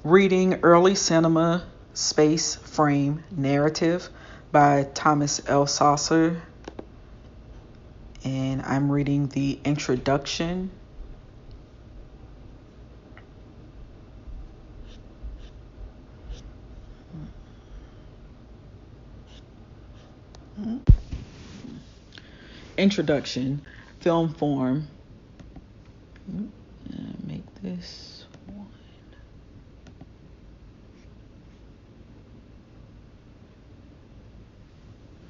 Reading Early Cinema Space Frame Narrative by Thomas Elsaesser, and I'm reading the introduction. Introduction. Film form. Make this one.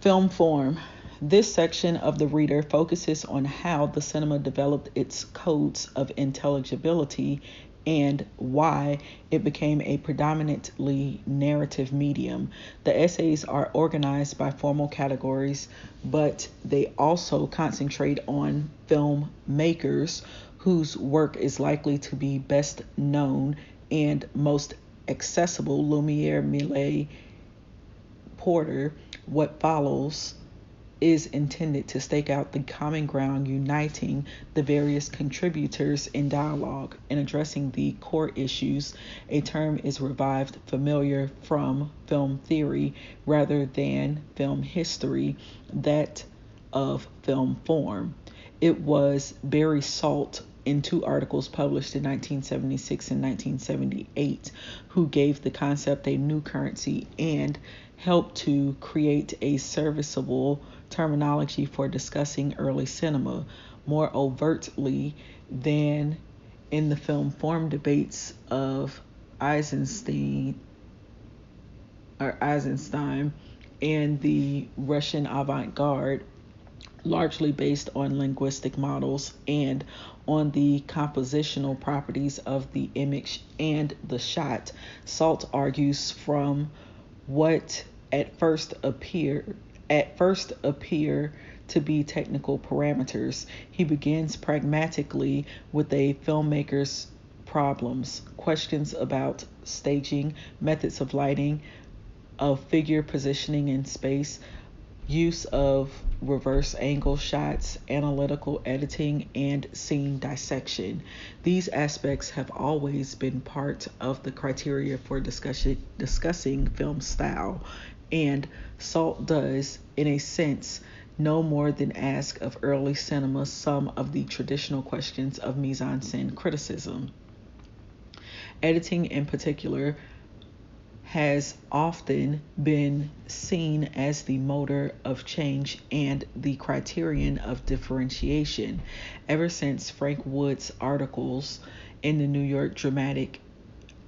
Film form. This section of the reader focuses on how the cinema developed its codes of intelligibility and why it became a predominantly narrative medium. The essays are organized by formal categories, but they also concentrate on filmmakers whose work is likely to be best known and most accessible: Lumiere, Millet, Porter. What follows is intended to stake out the common ground uniting the various contributors in dialogue. In addressing the core issues, a term is revived familiar from film theory rather than film history, that of film form. It was Barry Salt, in two articles published in 1976 and 1978, who gave the concept a new currency and helped to create a serviceable terminology for discussing early cinema, more overtly than in the film form debates of Eisenstein and the Russian avant-garde, largely based on linguistic models and on the compositional properties of the image and the shot. Salt argues from what at first appear to be technical parameters. He begins pragmatically with a filmmaker's problems, questions about staging, methods of lighting, of figure positioning in space, use of reverse angle shots, analytical editing, and scene dissection. These aspects have always been part of the criteria for discussing film style, and Salt does, in a sense, no more than ask of early cinema some of the traditional questions of mise-en-scène criticism. Editing, in particular, has often been seen as the motor of change and the criterion of differentiation. Ever since Frank Wood's articles in the New York Dramatic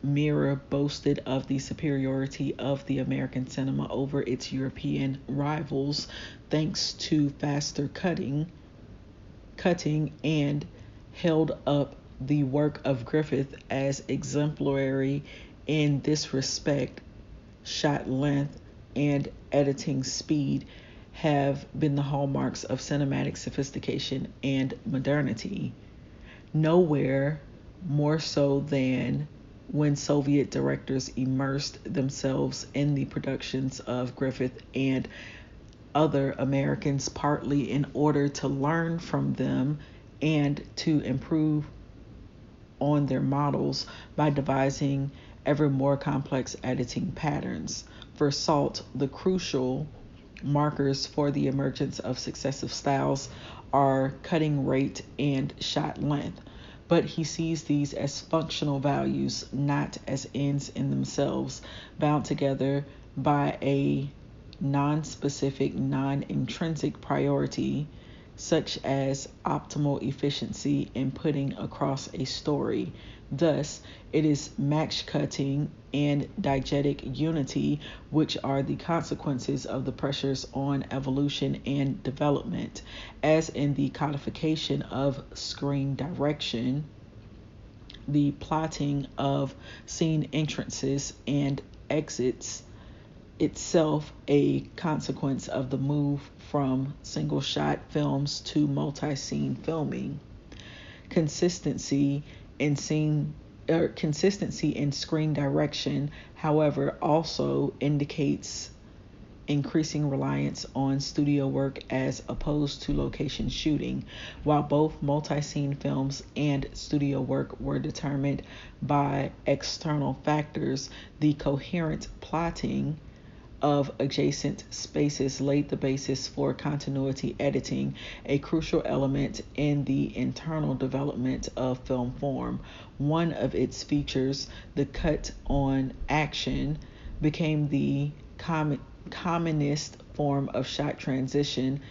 Mirror boasted of the superiority of the American cinema over its European rivals thanks to faster cutting, and held up the work of Griffith as exemplary in this respect, shot length and editing speed have been the hallmarks of cinematic sophistication and modernity. Nowhere more so than when Soviet directors immersed themselves in the productions of Griffith and other Americans, partly in order to learn from them and to improve on their models by devising ever more complex editing patterns. For Salt, the crucial markers for the emergence of successive styles are cutting rate and shot length, but he sees these as functional values, not as ends in themselves, bound together by a non-specific, non-intrinsic priority, such as optimal efficiency in putting across a story. Thus, it is match cutting and diegetic unity which are the consequences of the pressures on evolution and development. As in the codification of screen direction, the plotting of scene entrances and exits itself a consequence of the move from single shot films to multi-scene filming. Consistency in screen direction, however, also indicates increasing reliance on studio work as opposed to location shooting. While both multi-scene films and studio work were determined by external factors, the coherent plotting of adjacent spaces laid the basis for continuity editing, a crucial element in the internal development of film form. One of its features, the cut on action, became the commonest form of shot transition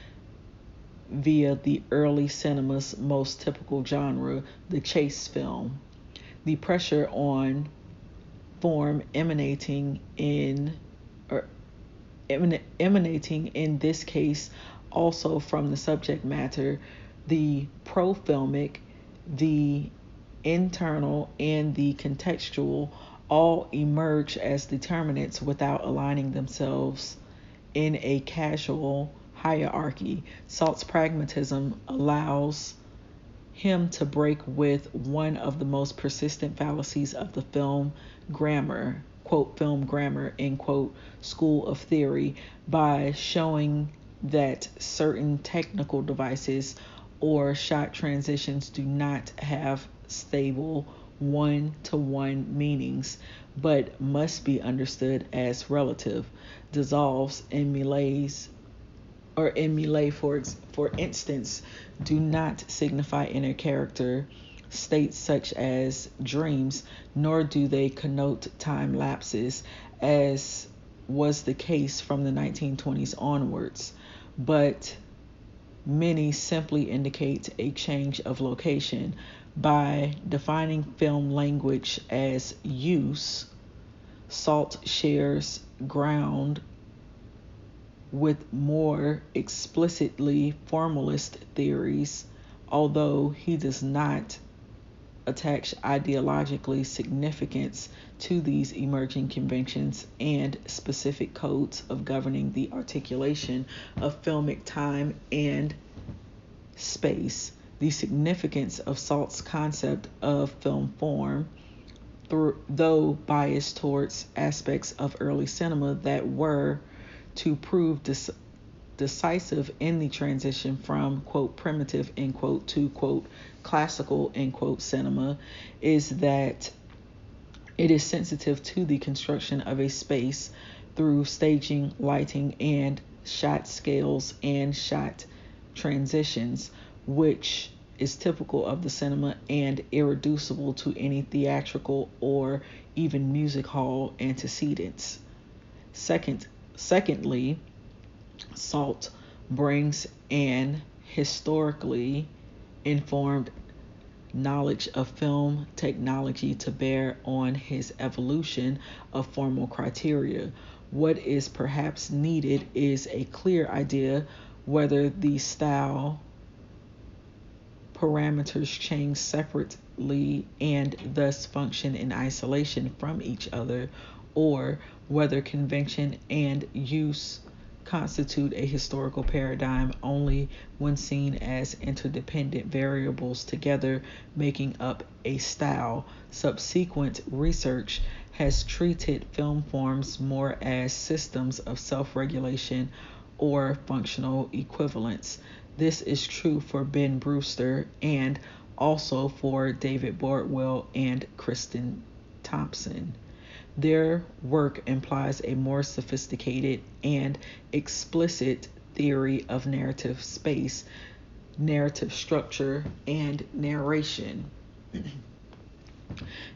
via the early cinema's most typical genre, the chase film. The pressure on form emanating in this case also from the subject matter, the profilmic, the internal, and the contextual all emerge as determinants without aligning themselves in a causal hierarchy. Salt's pragmatism allows him to break with one of the most persistent fallacies of the film grammar, quote, film grammar, end quote, school of theory, by showing that certain technical devices or shot transitions do not have stable one-to-one meanings, but must be understood as relative. Dissolves in melees, or in melee, for instance, do not signify inner character states such as dreams, nor do they connote time lapses, as was the case from the 1920s onwards, but many simply indicate a change of location. By defining film language as use, Salt shares ground with more explicitly formalist theories, although he does not attach ideologically significance to these emerging conventions and specific codes of governing the articulation of filmic time and space. The significance of Salt's concept of film form, though biased towards aspects of early cinema that were to prove decisive in the transition from, quote, primitive, end quote, to, quote, classical, end quote, cinema, is that it is sensitive to the construction of a space through staging, lighting, and shot scales and shot transitions, which is typical of the cinema and irreducible to any theatrical or even music hall antecedents. Secondly, Salt brings an historically informed knowledge of film technology to bear on his evolution of formal criteria. What is perhaps needed is a clear idea whether the style parameters change separately and thus function in isolation from each other, or whether convention and use constitute a historical paradigm only when seen as interdependent variables together making up a style. Subsequent research has treated film forms more as systems of self-regulation or functional equivalence. This is true for Ben Brewster and also for David Bordwell and Kristen Thompson. Their work implies a more sophisticated and explicit theory of narrative space, narrative structure, and narration.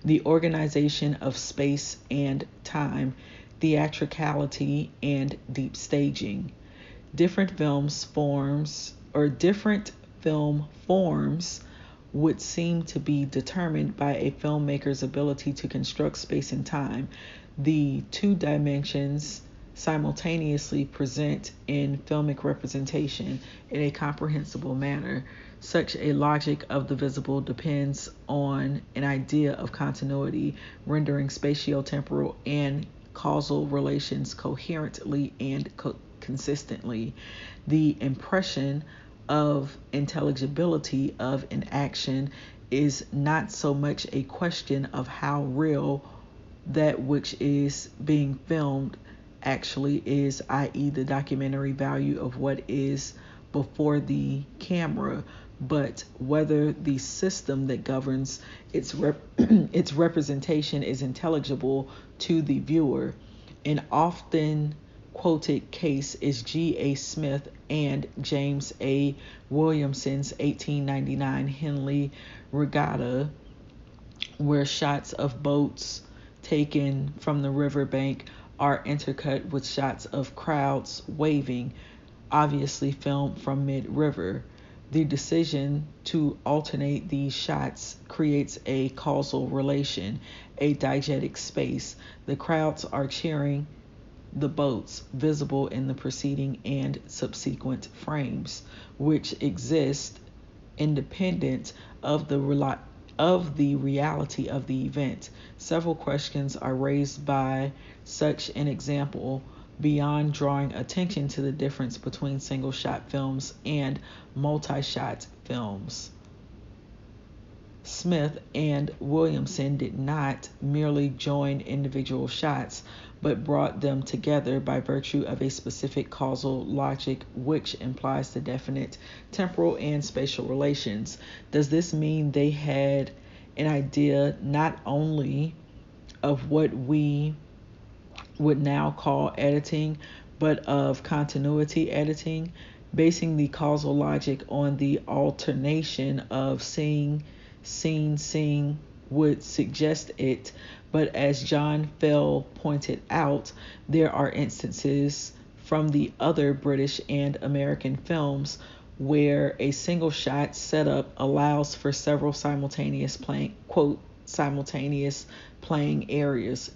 The organization of space and time, theatricality, and deep staging. Different film forms would seem to be determined by a filmmaker's ability to construct space and time. The two dimensions simultaneously present in filmic representation in a comprehensible manner. Such a logic of the visible depends on an idea of continuity, rendering spatiotemporal and causal relations coherently and consistently. The impression of intelligibility of an action is not so much a question of how real that which is being filmed actually is, i.e., the documentary value of what is before the camera, but whether the system that governs its its representation is intelligible to the viewer. An often quoted case is G.A. Smith and James A. Williamson's 1899 Henley Regatta, where shots of boats taken from the riverbank are intercut with shots of crowds waving, obviously filmed from mid-river. The decision to alternate these shots creates a causal relation, a diegetic space. The crowds are cheering the boats, visible in the preceding and subsequent frames, which exist independent of the reality of the event. Several questions are raised by such an example beyond drawing attention to the difference between single-shot films and multi-shot films. Smith and Williamson did not merely join individual shots, but brought them together by virtue of a specific causal logic which implies the definite temporal and spatial relations. Does this mean they had an idea not only of what we would now call editing, but of continuity editing, basing the causal logic on the alternation of seeing would suggest it, but as John Fell pointed out, there are instances from the other British and American films where a single shot setup allows for several simultaneous playing areas,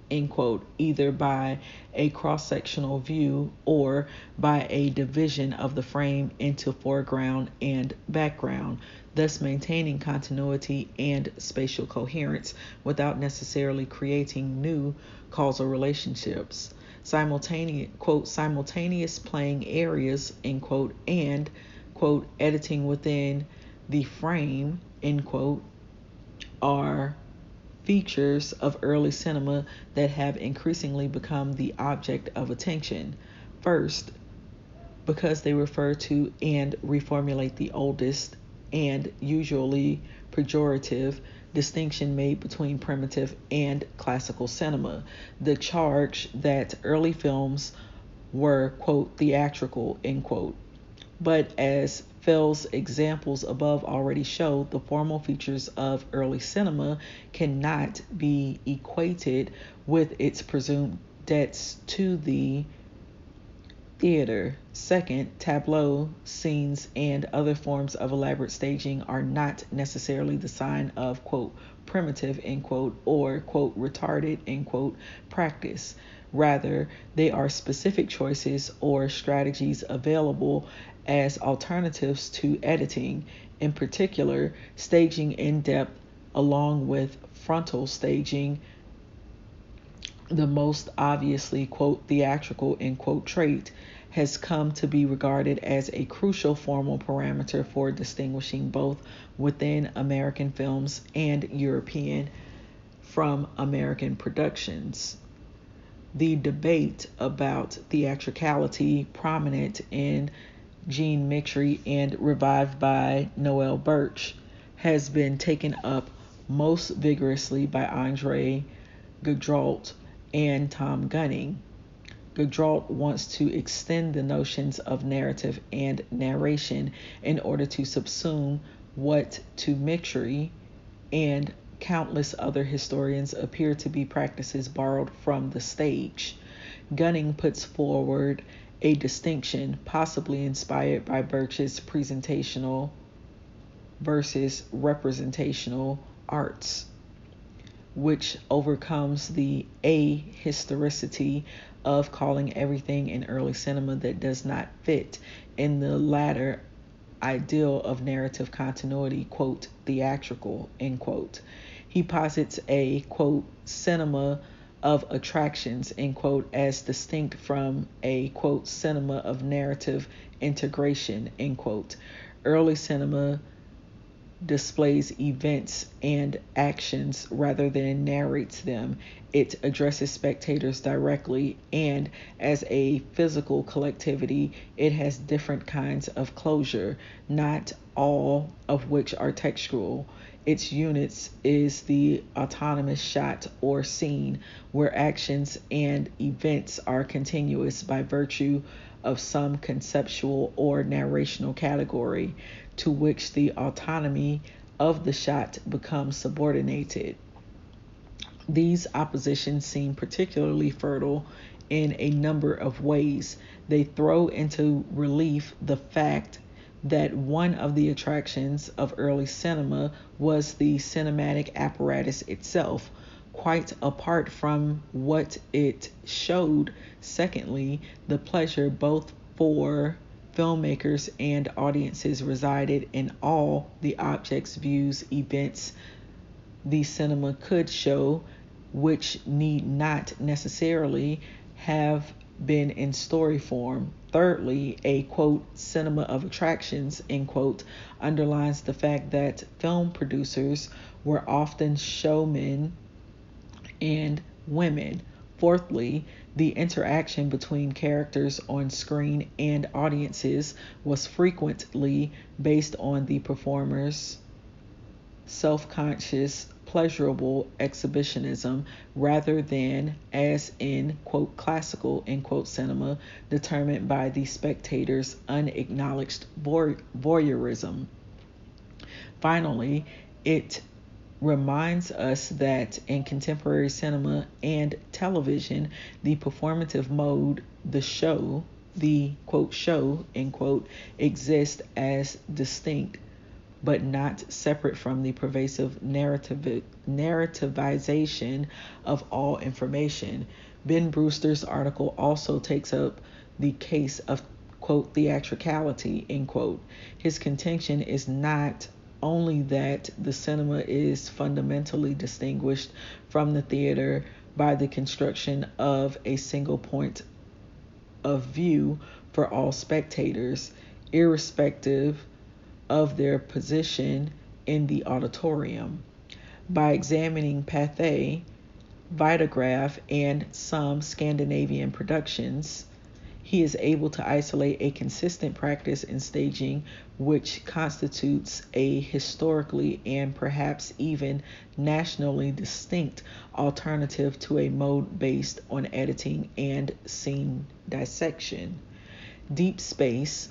end quote, either by a cross-sectional view or by a division of the frame into foreground and background, thus maintaining continuity and spatial coherence without necessarily creating new causal relationships. Simultaneous playing areas, end quote, and, quote, editing within the frame, end quote, are features of early cinema that have increasingly become the object of attention. First, because they refer to and reformulate the oldest and usually pejorative distinction made between primitive and classical cinema. The charge that early films were, quote, theatrical, end quote. But as Fell's examples above already show, the formal features of early cinema cannot be equated with its presumed debts to the theater. Second, tableau scenes and other forms of elaborate staging are not necessarily the sign of, quote, primitive, end quote, or, quote, retarded, end quote, practice. Rather, they are specific choices or strategies available as alternatives to editing, in particular, staging in depth along with frontal staging, the most obviously, quote, theatrical, end quote, trait, has come to be regarded as a crucial formal parameter for distinguishing both within American films and European from American productions. The debate about theatricality, prominent in Jean Micry and revived by Noel Birch, has been taken up most vigorously by Andre Gudrault and Tom Gunning. Gudrault wants to extend the notions of narrative and narration in order to subsume what to Micry and countless other historians appear to be practices borrowed from the stage. Gunning puts forward a distinction possibly inspired by Birch's presentational versus representational arts, which overcomes the ahistoricity of calling everything in early cinema that does not fit in the latter ideal of narrative continuity, quote, theatrical, end quote. He posits a, quote, cinema of attractions, end quote, as distinct from a, quote, cinema of narrative integration, end quote. Early cinema displays events and actions rather than narrates them. It addresses spectators directly, and as a physical collectivity, it has different kinds of closure, not all of which are textual. Its units is the autonomous shot or scene, where actions and events are continuous by virtue of some conceptual or narrational category to which the autonomy of the shot becomes subordinated. These oppositions seem particularly fertile in a number of ways. They throw into relief the fact that one of the attractions of early cinema was the cinematic apparatus itself, quite apart from what it showed. Secondly, the pleasure both for filmmakers and audiences resided in all the objects, views, events the cinema could show, which need not necessarily have been in story form. Thirdly, a quote cinema of attractions end quote underlines the fact that film producers were often showmen and women. Fourthly, the interaction between characters on screen and audiences was frequently based on the performer's self-conscious, pleasurable exhibitionism rather than, as in quote classical end quote cinema, determined by the spectator's unacknowledged voyeurism. Finally, it reminds us that in contemporary cinema and television, the performative mode, the quote show end quote, exists as distinct but not separate from the pervasive narrativization of all information. Ben Brewster's article also takes up the case of, quote, theatricality, end quote. His contention is not only that the cinema is fundamentally distinguished from the theater by the construction of a single point of view for all spectators, irrespective of their position in the auditorium. By examining Pathé, Vitagraph, and some Scandinavian productions, he is able to isolate a consistent practice in staging which constitutes a historically and perhaps even nationally distinct alternative to a mode based on editing and scene dissection. Deep space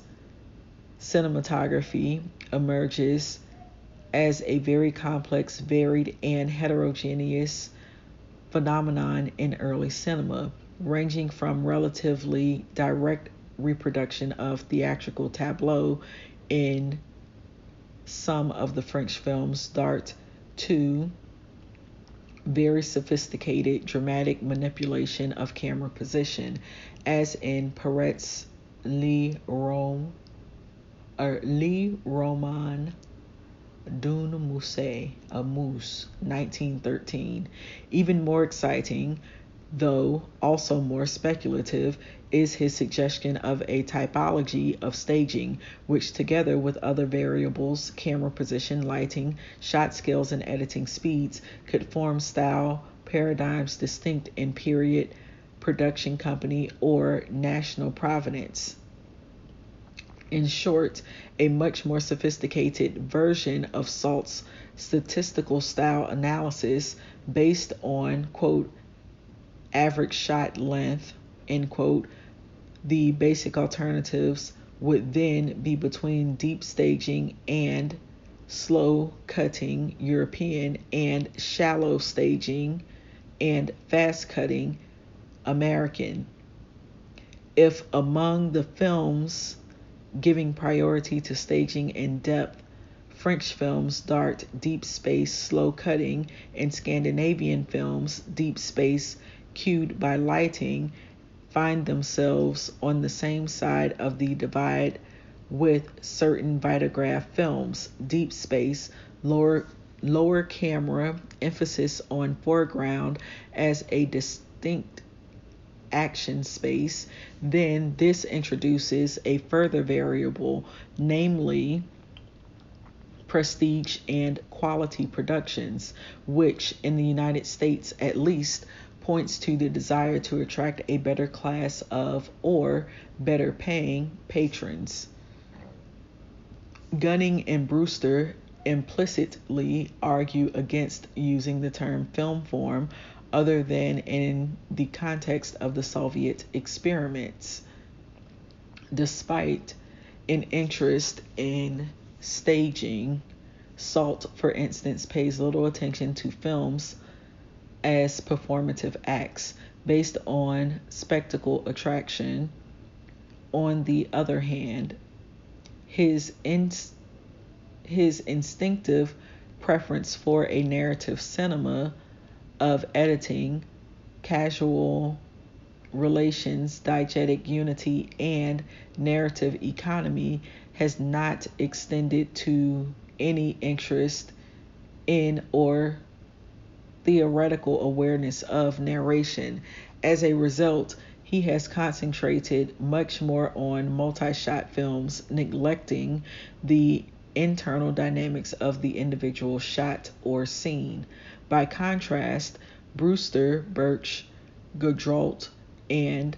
cinematography emerges as a very complex, varied, and heterogeneous phenomenon in early cinema, ranging from relatively direct reproduction of theatrical tableau in some of the French films d'art to very sophisticated dramatic manipulation of camera position, as in Perret's Le Roman d'une Mousse, a Moose, 1913. Even more exciting, though also more speculative, is his suggestion of a typology of staging, which together with other variables, camera position, lighting, shot scales, and editing speeds, could form style paradigms distinct in period, production company, or national provenance. In short, a much more sophisticated version of Salt's statistical style analysis based on, quote, average shot length, end quote. The basic alternatives would then be between deep staging and slow cutting European and shallow staging and fast cutting American. If among the films giving priority to staging in depth, French films dart deep space slow cutting, and Scandinavian films deep space cued by lighting find themselves on the same side of the divide with certain Vitagraph films, deep space, lower camera, emphasis on foreground as a distinct action space. Then this introduces a further variable, namely prestige and quality productions, which in the United States at least points to the desire to attract a better class of or better paying patrons. Gunning and Brewster implicitly argue against using the term film form other than in the context of the Soviet experiments, despite an interest in staging. Salt, for instance, pays little attention to films as performative acts based on spectacle attraction. On the other hand, his instinctive preference for a narrative cinema of editing, casual relations, diegetic unity, and narrative economy has not extended to any interest in or theoretical awareness of narration. As a result, he has concentrated much more on multi-shot films, neglecting the internal dynamics of the individual shot or scene. By contrast, Brewster, Birch, Gaudreault, and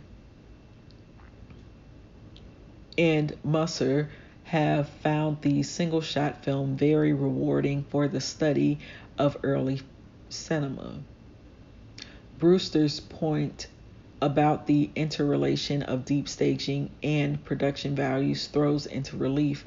Musser have found the single-shot film very rewarding for the study of early cinema. Brewster's point about the interrelation of deep staging and production values throws into relief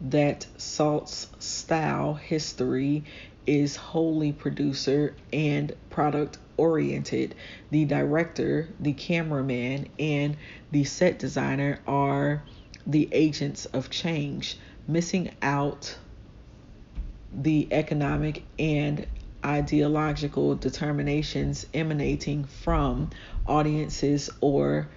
that Salt's style history is wholly producer and product oriented. The director, the cameraman, and the set designer are the agents of change, missing out the economic and ideological determinations emanating from audiences or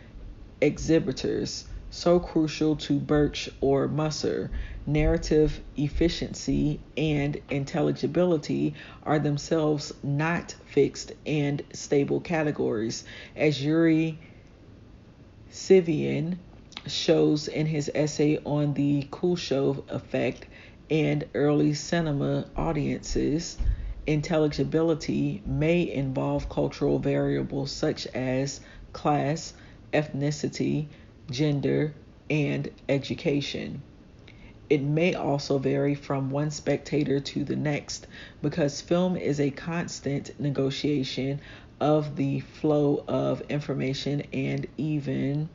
exhibitors, so crucial to Birch or Musser. Narrative efficiency and intelligibility are themselves not fixed and stable categories, as Yuri Sivian shows in his essay on the Kuleshov effect and early cinema audiences. Intelligibility may involve cultural variables such as class, ethnicity, gender, and education. It may also vary from one spectator to the next, because film is a constant negotiation of the flow of information, and even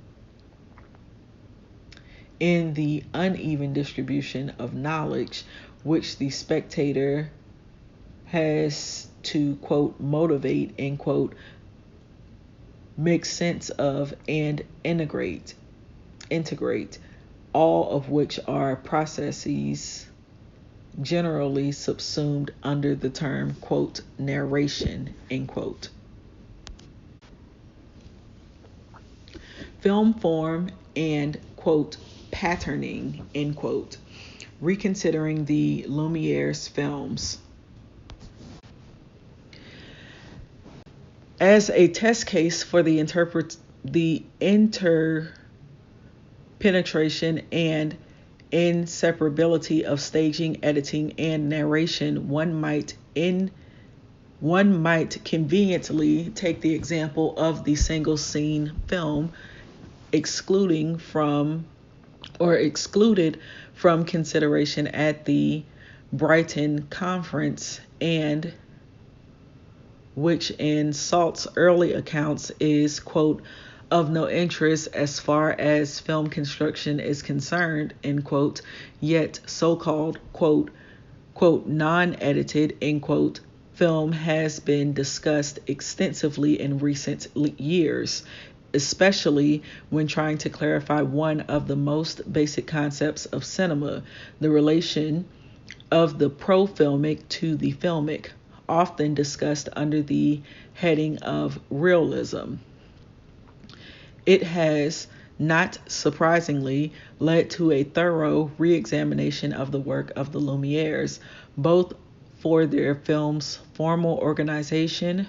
in the uneven distribution of knowledge, which the spectator has to, quote, motivate, end quote, make sense of, and integrate, all of which are processes generally subsumed under the term, quote, narration, end quote. Film form and, quote, patterning, end quote. Reconsidering the Lumiere's films. As a test case for the interpenetration and inseparability of staging, editing, and narration, one might conveniently take the example of the single scene film excluded from consideration at the Brighton Conference, and which in Salt's early accounts is, quote, of no interest as far as film construction is concerned, end quote, yet so-called, quote, non-edited, end quote, film has been discussed extensively in recent years, especially when trying to clarify one of the most basic concepts of cinema, the relation of the pro-filmic to the filmic, often discussed under the heading of realism. It has, not surprisingly, led to a thorough re-examination of the work of the Lumieres, both for their film's formal organization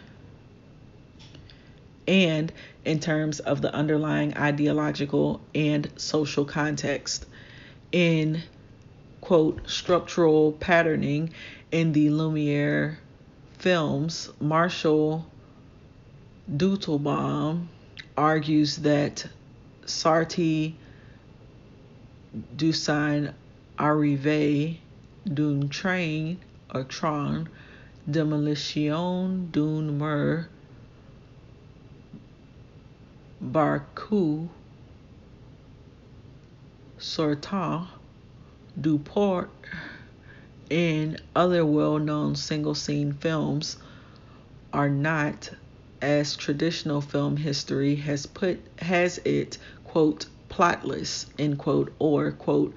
and in terms of the underlying ideological and social context. In quote, structural patterning in the Lumiere films, Marshall Dutelbaum argues that Sortie du sein arrivé d'un train or tron, démolition d'un mur, Barcou sortant du port, and other well-known single-scene films are not, as traditional film history has it, quote, plotless, end quote, or, quote,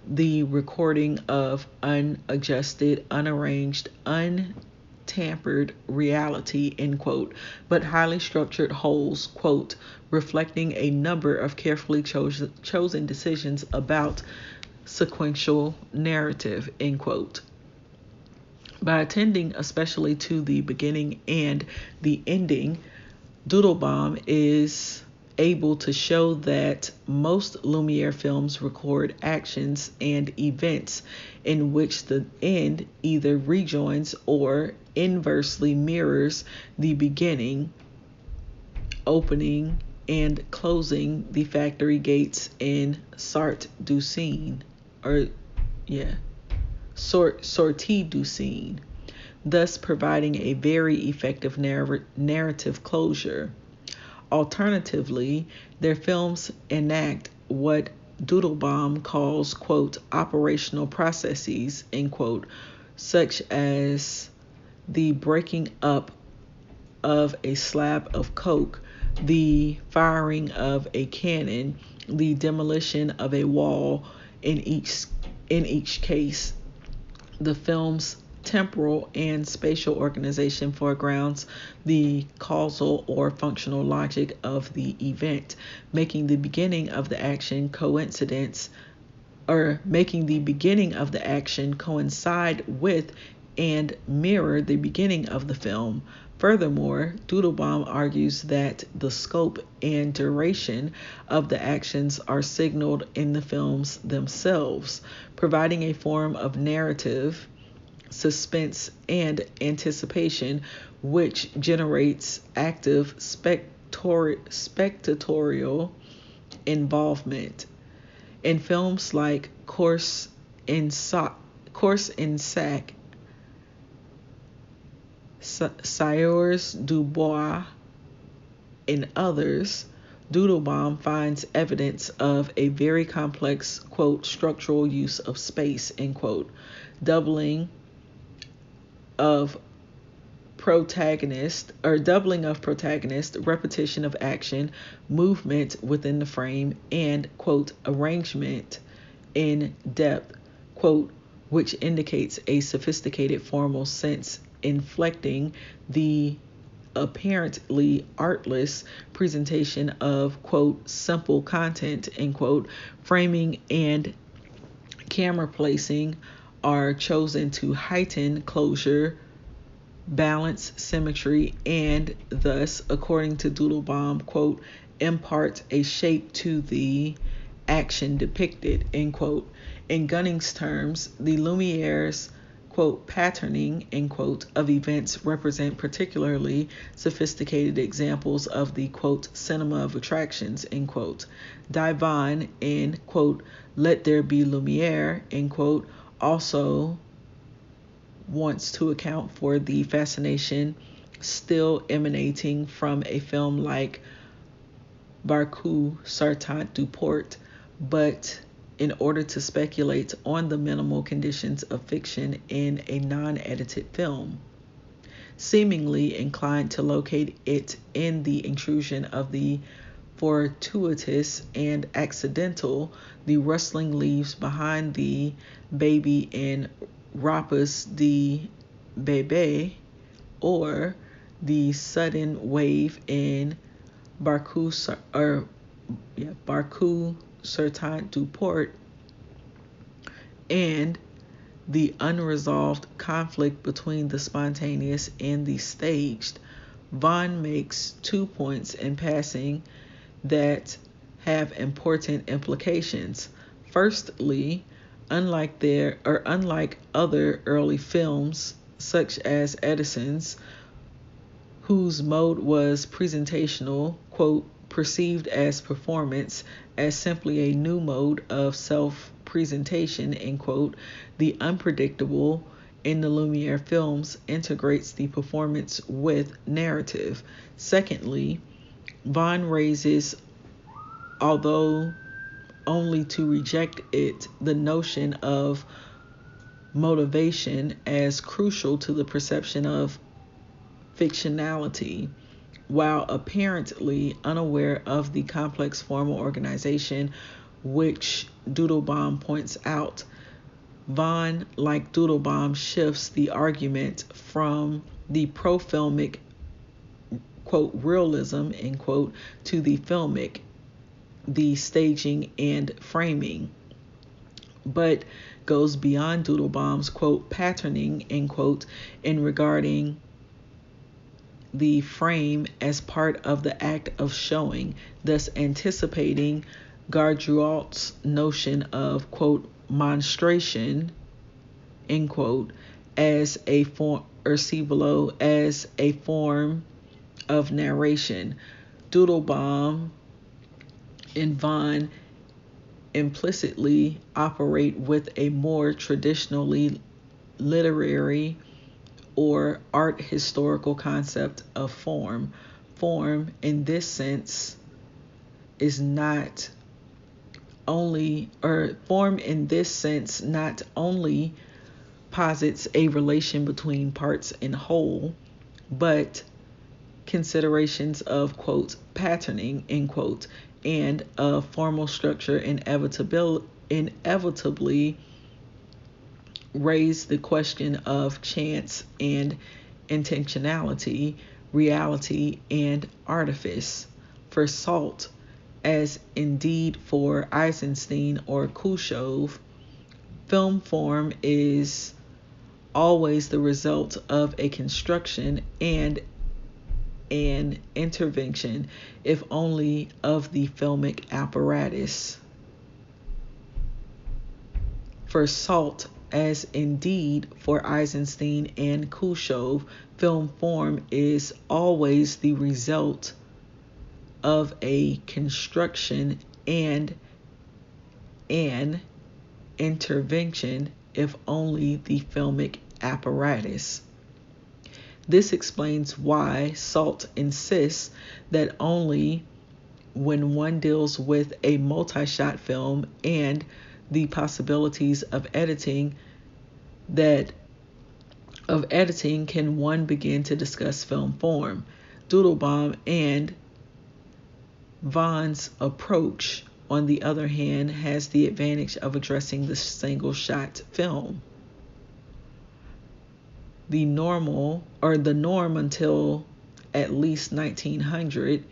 the recording of unadjusted, unarranged, untampered reality, end quote, but highly structured wholes, quote, reflecting a number of carefully chosen decisions about sequential narrative, end quote. By attending especially to the beginning and the ending, Dutelbaum is able to show that most Lumiere films record actions and events in which the end either rejoins or inversely mirrors the beginning, opening, and closing the factory gates in sortie du scene, thus providing a very effective narrative closure. Alternatively, their films enact what Dutelbaum calls, quote, operational processes, end quote, such as the breaking up of a slab of coke, the firing of a cannon, the demolition of a wall. In each case, the film's temporal and spatial organization foregrounds the causal or functional logic of the event, making the beginning of the action coincide with and mirror the beginning of the film. Furthermore, Dutelbaum argues that the scope and duration of the actions are signaled in the films themselves, providing a form of narrative, suspense, and anticipation which generates active spectatorial involvement. In films like Course in Sac, Sires du Bois, and others, Dutelbaum finds evidence of a very complex, quote, structural use of space, end quote, doubling of protagonist, repetition of action, movement within the frame, and, quote, arrangement in depth, quote, which indicates a sophisticated formal sense inflecting the apparently artless presentation of, quote, simple content, end quote. Framing and camera placing are chosen to heighten closure, balance, symmetry, and thus, according to Dutelbaum, quote, impart a shape to the action depicted, end quote. In Gunning's terms, the Lumiere's, quote, patterning, end quote, of events represent particularly sophisticated examples of the, quote, cinema of attractions, end quote. Divine in, quote, Let There Be Lumiere, end quote, also wants to account for the fascination still emanating from a film like Barcou sortant du port, but in order to speculate on the minimal conditions of fiction in a non-edited film, seemingly inclined to locate it in the intrusion of the fortuitous and accidental, the rustling leaves behind the baby in Rapus de Bébé, or the sudden wave in Barcou sortant du port, and the unresolved conflict between the spontaneous and the staged. Vaughan makes 2 points in passing that have important implications. Firstly, unlike other early films, such as Edison's, whose mode was presentational, quote, perceived as performance, as simply a new mode of self-presentation, end quote, the unpredictable in the Lumiere films integrates the performance with narrative. Secondly, Vaughn raises, although only to reject it, the notion of motivation as crucial to the perception of fictionality. While apparently unaware of the complex formal organization which Doodlebaum points out, Vaughn, like Doodlebaum, shifts the argument from the pro-filmic, quote, realism, end quote, to the filmic, the staging and framing, but goes beyond Doodlebaum's, quote, patterning, end quote, in regarding the frame as part of the act of showing, thus anticipating Gardriott's notion of, quote, monstration, end quote, as a form, or see below, as a form of narration. Doodlebaum and Vaughn implicitly operate with a more traditionally literary or art historical concept of form. Form in this sense is not only posits a relation between parts and whole, but considerations of, quote, patterning, end quote, and of formal structure inevitably raise the question of chance and intentionality, reality and artifice. For Salt, as indeed for Eisenstein or Khrushchev, film form is always the result of a construction and an intervention, if only of the filmic apparatus. For Salt, as indeed for Eisenstein and Khrushchev, film form is always the result of a construction and an intervention, if only the filmic apparatus. This explains why Salt insists that only when one deals with a multi-shot film and the possibilities of editing can one begin to discuss film form. Doodlebaum and Vaughn's approach, on the other hand, has the advantage of addressing the single-shot film, the norm until at least 1900,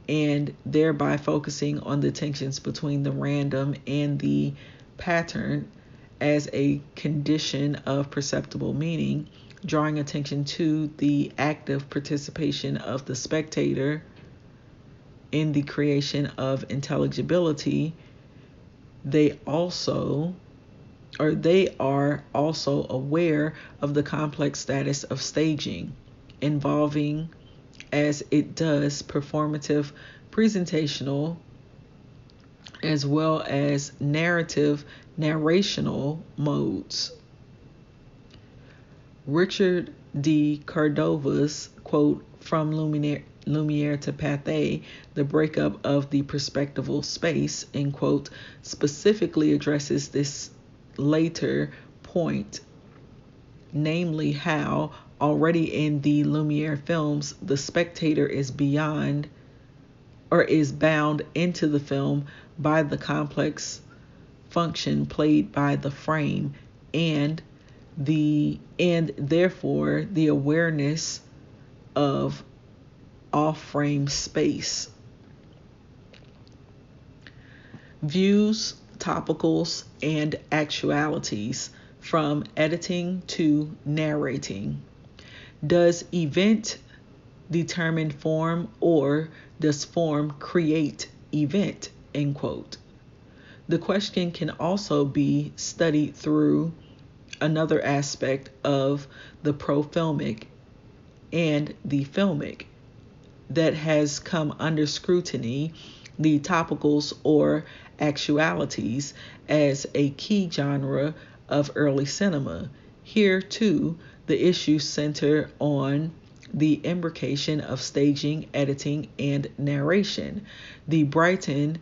and thereby focusing on the tensions between the random and the pattern as a condition of perceptible meaning, drawing attention to the active participation of the spectator in the creation of intelligibility. They are also aware of the complex status of staging, involving, as it does, performative, presentational, as well as narrational modes. Richard D. Cordova's quote from Lumiere to Pathé, the breakup of the perspectival space, end quote, specifically addresses this later point, namely how, already in the Lumiere films, the spectator is bound into the film by the complex function played by the frame and therefore the awareness of off-frame space. Views, topicals, and actualities from editing to narrating. Does event determine form, or does form create event? End quote. The question can also be studied through another aspect of the pro-filmic and the filmic that has come under scrutiny, the topicals or actualities, as a key genre of early cinema. Here, too, the issues center on the imbrication of staging, editing, and narration. The Brighton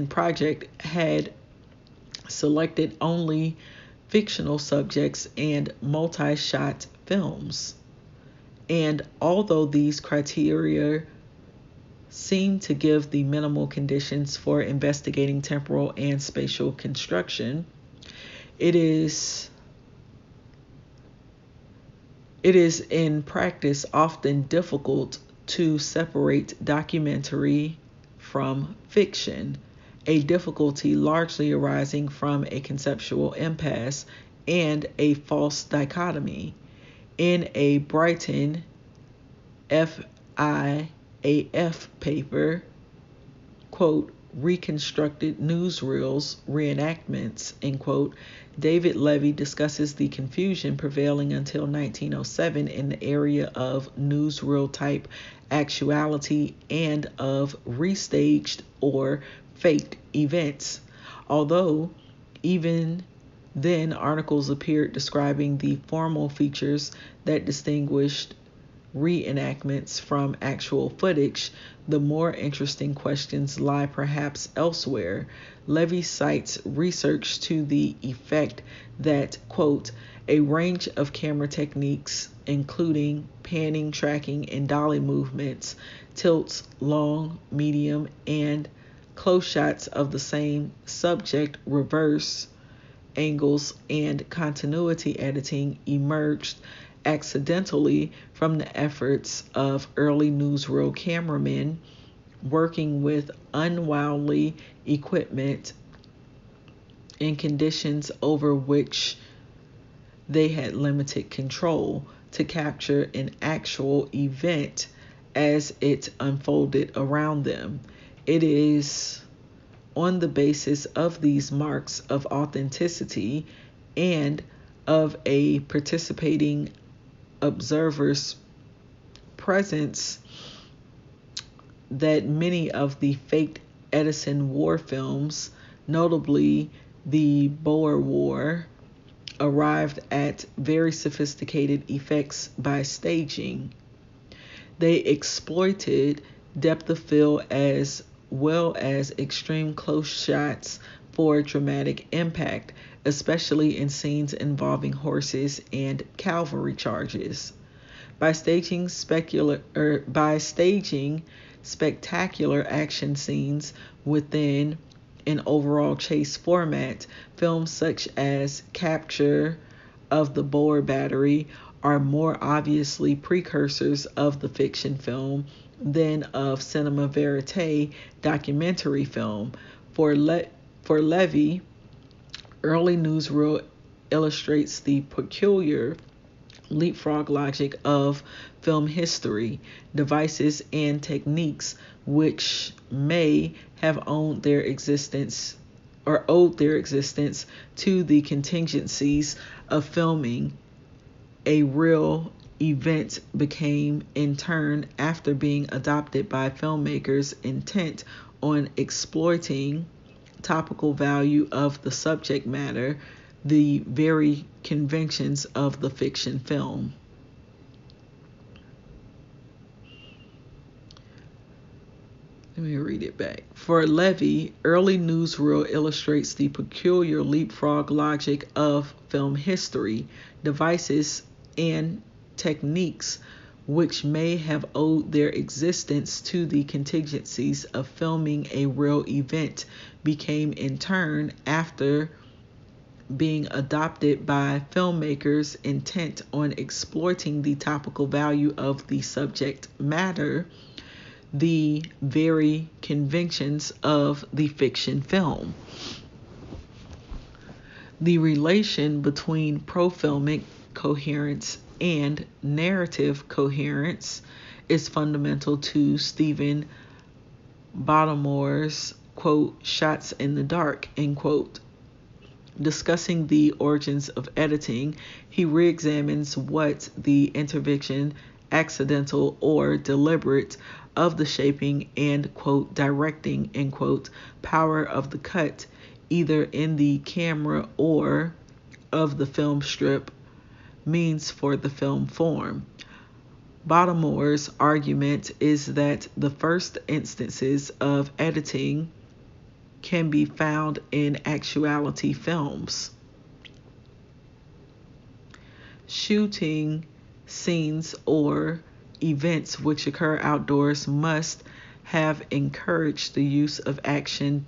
project had selected only fictional subjects and multi-shot films. And although these criteria seem to give the minimal conditions for investigating temporal and spatial construction, it is in practice often difficult to separate documentary from fiction, a difficulty largely arising from a conceptual impasse and a false dichotomy. In a Brighton FIAF paper, quote, reconstructed newsreels reenactments, end quote, David Levy discusses the confusion prevailing until 1907 in the area of newsreel type actuality and of restaged or faked events. Although even then articles appeared describing the formal features that distinguished reenactments from actual footage, the more interesting questions lie perhaps elsewhere. Levy cites research to the effect that, quote, a range of camera techniques, including panning, tracking, and dolly movements, tilts, long, medium, and close shots of the same subject, reverse angles, and continuity editing emerged accidentally from the efforts of early newsreel cameramen working with unwieldy equipment in conditions over which they had limited control to capture an actual event as it unfolded around them. It is on the basis of these marks of authenticity and of a participating observer's presence that many of the faked Edison war films, notably the Boer War, arrived at very sophisticated effects by staging. They exploited depth of field as well as extreme close shots for dramatic impact, especially in scenes involving horses and cavalry charges. By staging spectacular action scenes within an overall chase format, films such as Capture of the Boer Battery are more obviously precursors of the fiction film than of cinema verite documentary film. For Levy, early newsreel illustrates the peculiar leapfrog logic of film history, devices and techniques which may have owed their existence to the contingencies of filming. A real event became, in turn, after being adopted by filmmakers intent on exploiting topical value of the subject matter, the very conventions of the fiction film. Let me read it back. For Levy, early newsreel illustrates the peculiar leapfrog logic of film history, devices and techniques which may have owed their existence to the contingencies of filming a real event became in turn, after being adopted by filmmakers intent on exploiting the topical value of the subject matter, the very conventions of the fiction film. The relation between pro-filmic coherence and narrative coherence is fundamental to Stephen Baltimore's quote, shots in the dark, end quote. Discussing the origins of editing, he re-examines what the intervention, accidental or deliberate, of the shaping and, quote, directing, end quote, power of the cut, either in the camera or of the film strip, means for the film form. Baltimore's argument is that the first instances of editing can be found in actuality films. Shooting scenes or events which occur outdoors must have encouraged the use of action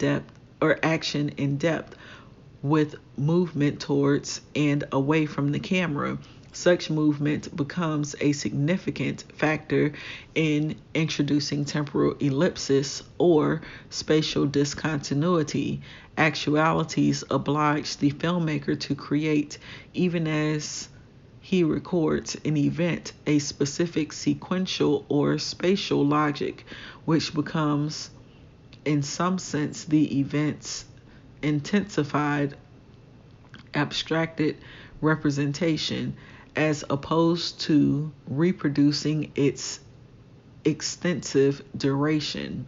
in depth with movement towards and away from the camera. Such movement becomes a significant factor in introducing temporal ellipsis or spatial discontinuity. Actualities oblige the filmmaker to create, even as he records an event, a specific sequential or spatial logic, which becomes, in some sense, the event's intensified, abstracted representation, as opposed to reproducing its extensive duration.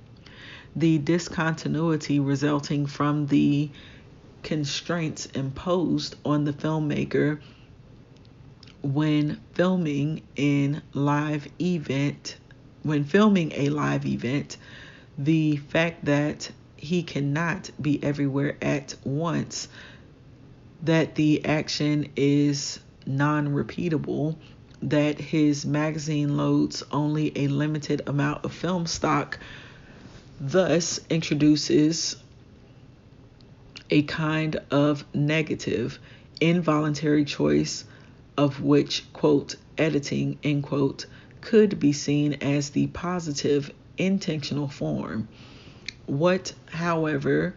The discontinuity resulting from the constraints imposed on the filmmaker when filming a live event, the fact that he cannot be everywhere at once, that the action is non-repeatable, that his magazine loads only a limited amount of film stock, thus introduces a kind of negative, involuntary choice of which, quote, editing, end quote, could be seen as the positive intentional form. What, however,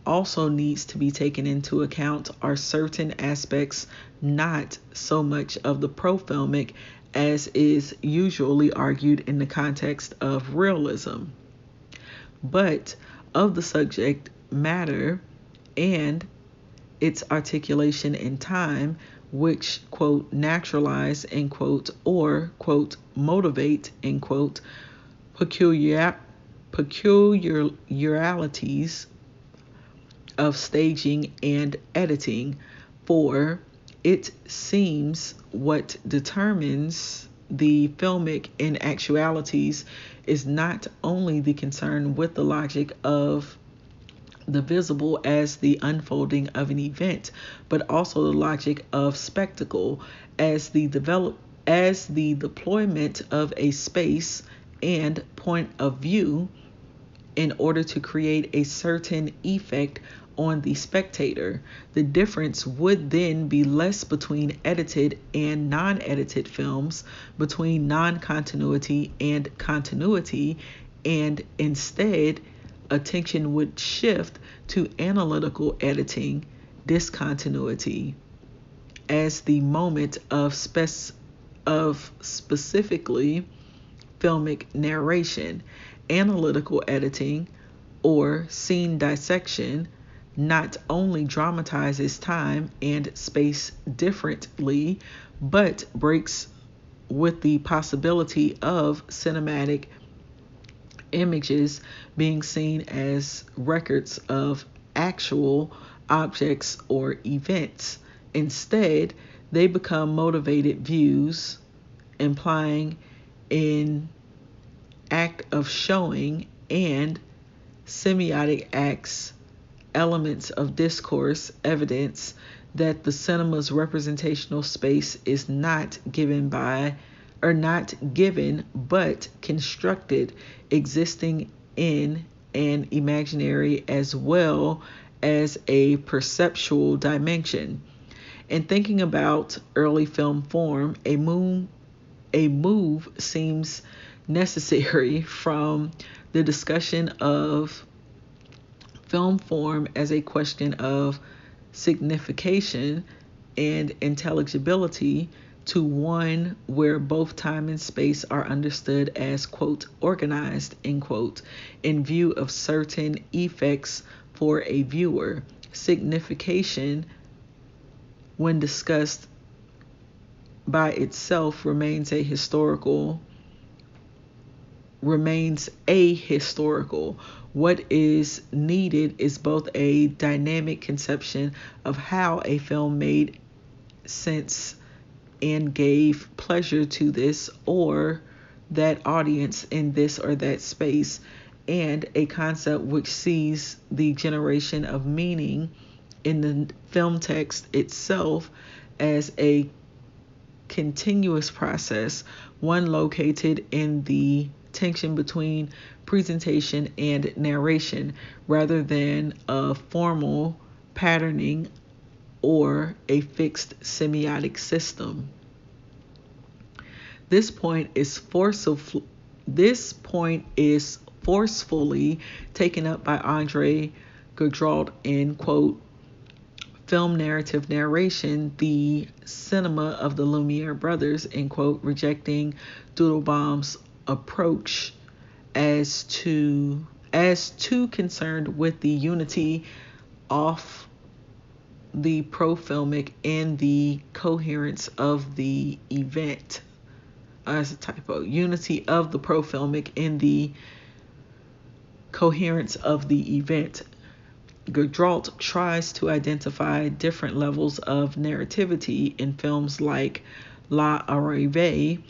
also needs to be taken into account are certain aspects not so much of the pro-filmic as is usually argued in the context of realism, but of the subject matter and its articulation in time, which, quote, naturalize, end quote, or, quote, motivate, end quote, peculiarities of staging and editing. For it seems what determines the filmic in actualities is not only the concern with the logic of the visible as the unfolding of an event, but also the logic of spectacle as the deployment of a space and point of view in order to create a certain effect on the spectator. The difference would then be less between edited and non-edited films, between non-continuity and continuity, and instead attention would shift to analytical editing, discontinuity, as the moment of specifically filmic narration. Analytical editing or scene dissection not only dramatizes time and space differently, but breaks with the possibility of cinematic images being seen as records of actual objects or events. Instead, they become motivated views, implying an act of showing and semiotic acts, elements of discourse, evidence that the cinema's representational space is not given but constructed, existing in an imaginary as well as a perceptual dimension. In thinking about early film form, a move seems necessary from the discussion of film form as a question of signification and intelligibility to one where both time and space are understood as, quote, organized, end quote, in view of certain effects for a viewer. Signification, when discussed by itself, remains ahistorical. What is needed is both a dynamic conception of how a film made sense and gave pleasure to this or that audience in this or that space, and a concept which sees the generation of meaning in the film text itself as a continuous process, one located in the tension between presentation and narration, rather than a formal patterning or a fixed semiotic system. This point is forcefully taken up by Andre Gudrault in, quote, Film Narrative Narration, the Cinema of the Lumiere Brothers, end quote, rejecting Doodlebaum's approach as too concerned with the unity of the profilmic and the coherence of the event. As a typo, unity of the profilmic and the coherence of the event. Gudrault tries to identify different levels of narrativity in films like L'Arrivée,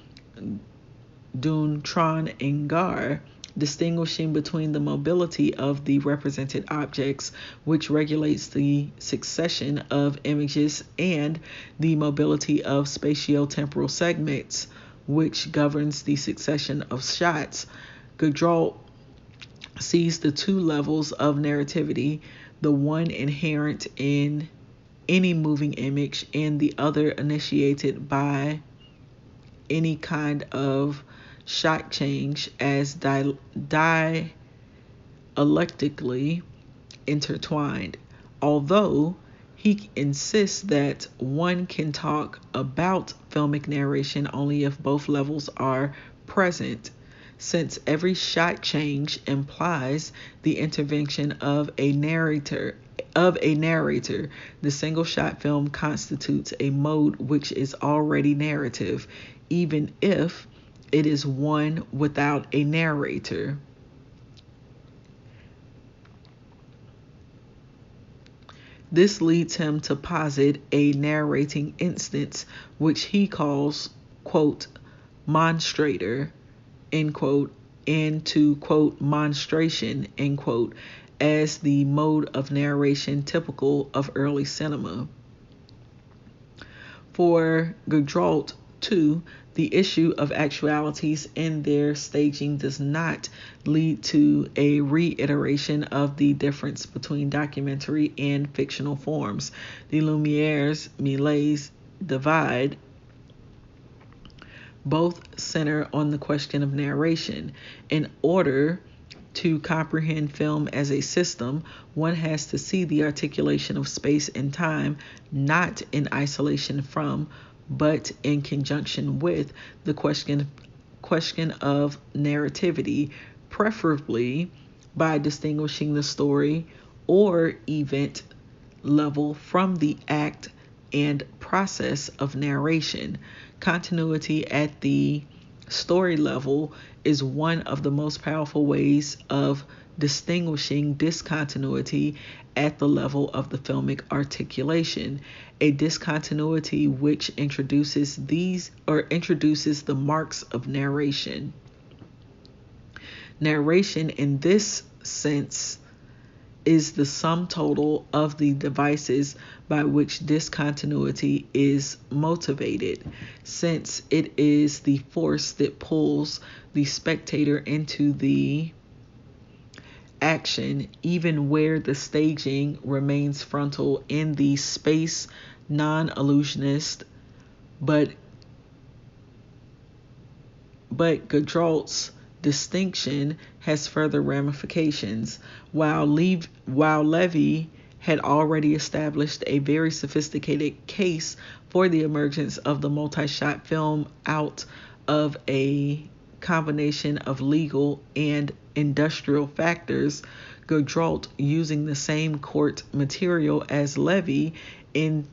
D'un Train en Gare, distinguishing between the mobility of the represented objects, which regulates the succession of images, and the mobility of spatiotemporal segments, which governs the succession of shots. Gudrault sees the two levels of narrativity, the one inherent in any moving image and the other initiated by any kind of shot change, as dialectically intertwined. Although he insists that one can talk about filmic narration only if both levels are present, since every shot change implies the intervention of a narrator. The single shot film constitutes a mode which is already narrative, even if it is one without a narrator. This leads him to posit a narrating instance, which he calls, quote, monstrator, end quote, and to, quote, monstration, end quote, as the mode of narration typical of early cinema. For Gudrault, too, the issue of actualities in their staging does not lead to a reiteration of the difference between documentary and fictional forms. The Lumiere's divide both center on the question of narration. In order to comprehend film as a system, one has to see the articulation of space and time not in isolation from, but in conjunction with the question of narrativity, preferably by distinguishing the story or event level from the act and process of narration. Continuity at the story level is one of the most powerful ways of distinguishing discontinuity at the level of the filmic articulation, a discontinuity which introduces the marks of narration. Narration in this sense is the sum total of the devices by which discontinuity is motivated, since it is the force that pulls the spectator into the action, even where the staging remains frontal in the space non-illusionist, but Gudrault's distinction has further ramifications. While Levy had already established a very sophisticated case for the emergence of the multi-shot film out of a combination of legal and industrial factors. Gaudreault, using the same court material as Levy in,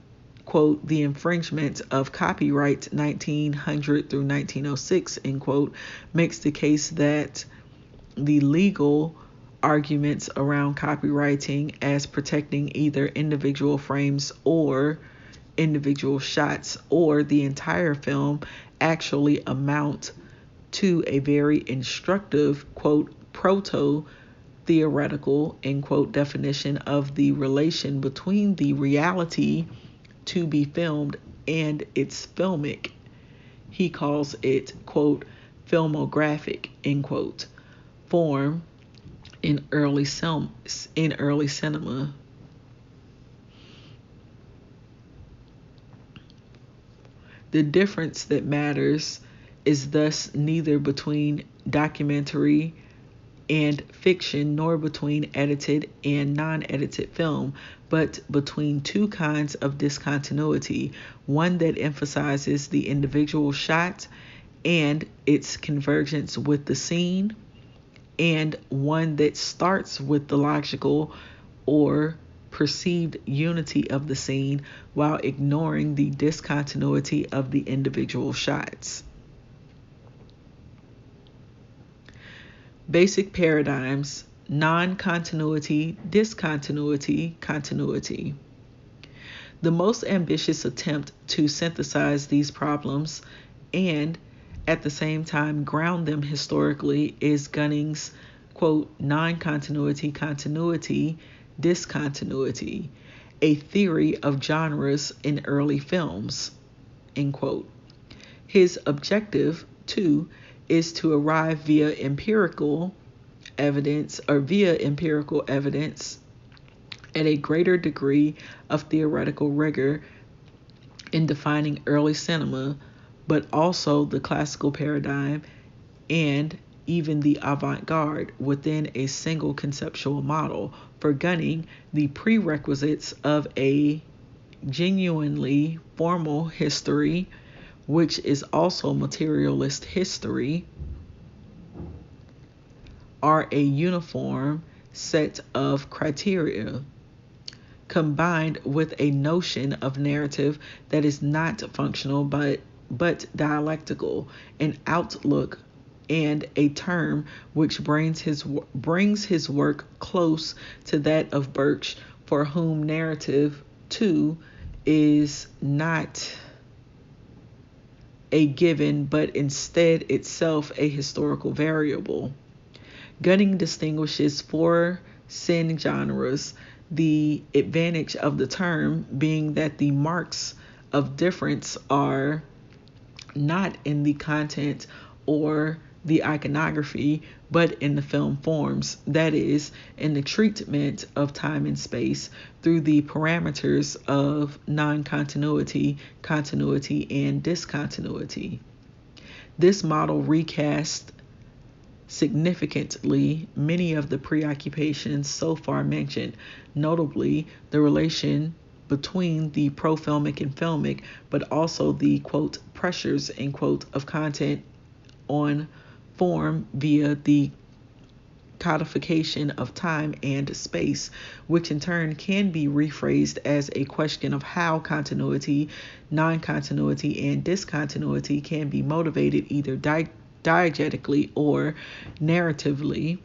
quote, the infringement of copyright 1900 through 1906, end quote, makes the case that the legal arguments around copywriting as protecting either individual frames or individual shots or the entire film actually amount to a very instructive, quote, proto-theoretical, end quote, definition of the relation between the reality to be filmed and its filmic. He calls it, quote, filmographic, end quote, form in early cinema. The difference that matters is thus neither between documentary and fiction nor between edited and non-edited film, but between two kinds of discontinuity, one that emphasizes the individual shot and its convergence with the scene, and one that starts with the logical or perceived unity of the scene while ignoring the discontinuity of the individual shots. Basic paradigms: non-continuity, discontinuity, continuity. The most ambitious attempt to synthesize these problems and at the same time ground them historically is Gunning's, quote, non-continuity, continuity, discontinuity, a theory of genres in early films, end quote. His objective, too, is to arrive via empirical evidence at a greater degree of theoretical rigor in defining early cinema, but also the classical paradigm and even the avant-garde within a single conceptual model. For Gunning, the prerequisites of a genuinely formal history, which is also materialist history, are a uniform set of criteria combined with a notion of narrative that is not functional but dialectical, an outlook and a term which brings his work close to that of Birch, for whom narrative too is not a given but instead itself a historical variable. Gunning distinguishes four sin genres, the advantage of the term being that the marks of difference are not in the content or the iconography, but in the film forms, that is, in the treatment of time and space through the parameters of non-continuity, continuity, and discontinuity. This model recasts significantly many of the preoccupations so far mentioned, notably the relation between the pro-filmic and filmic, but also the, quote, pressures, end quote, of content on form via the codification of time and space, which in turn can be rephrased as a question of how continuity, non-continuity, and discontinuity can be motivated either diegetically or narratively,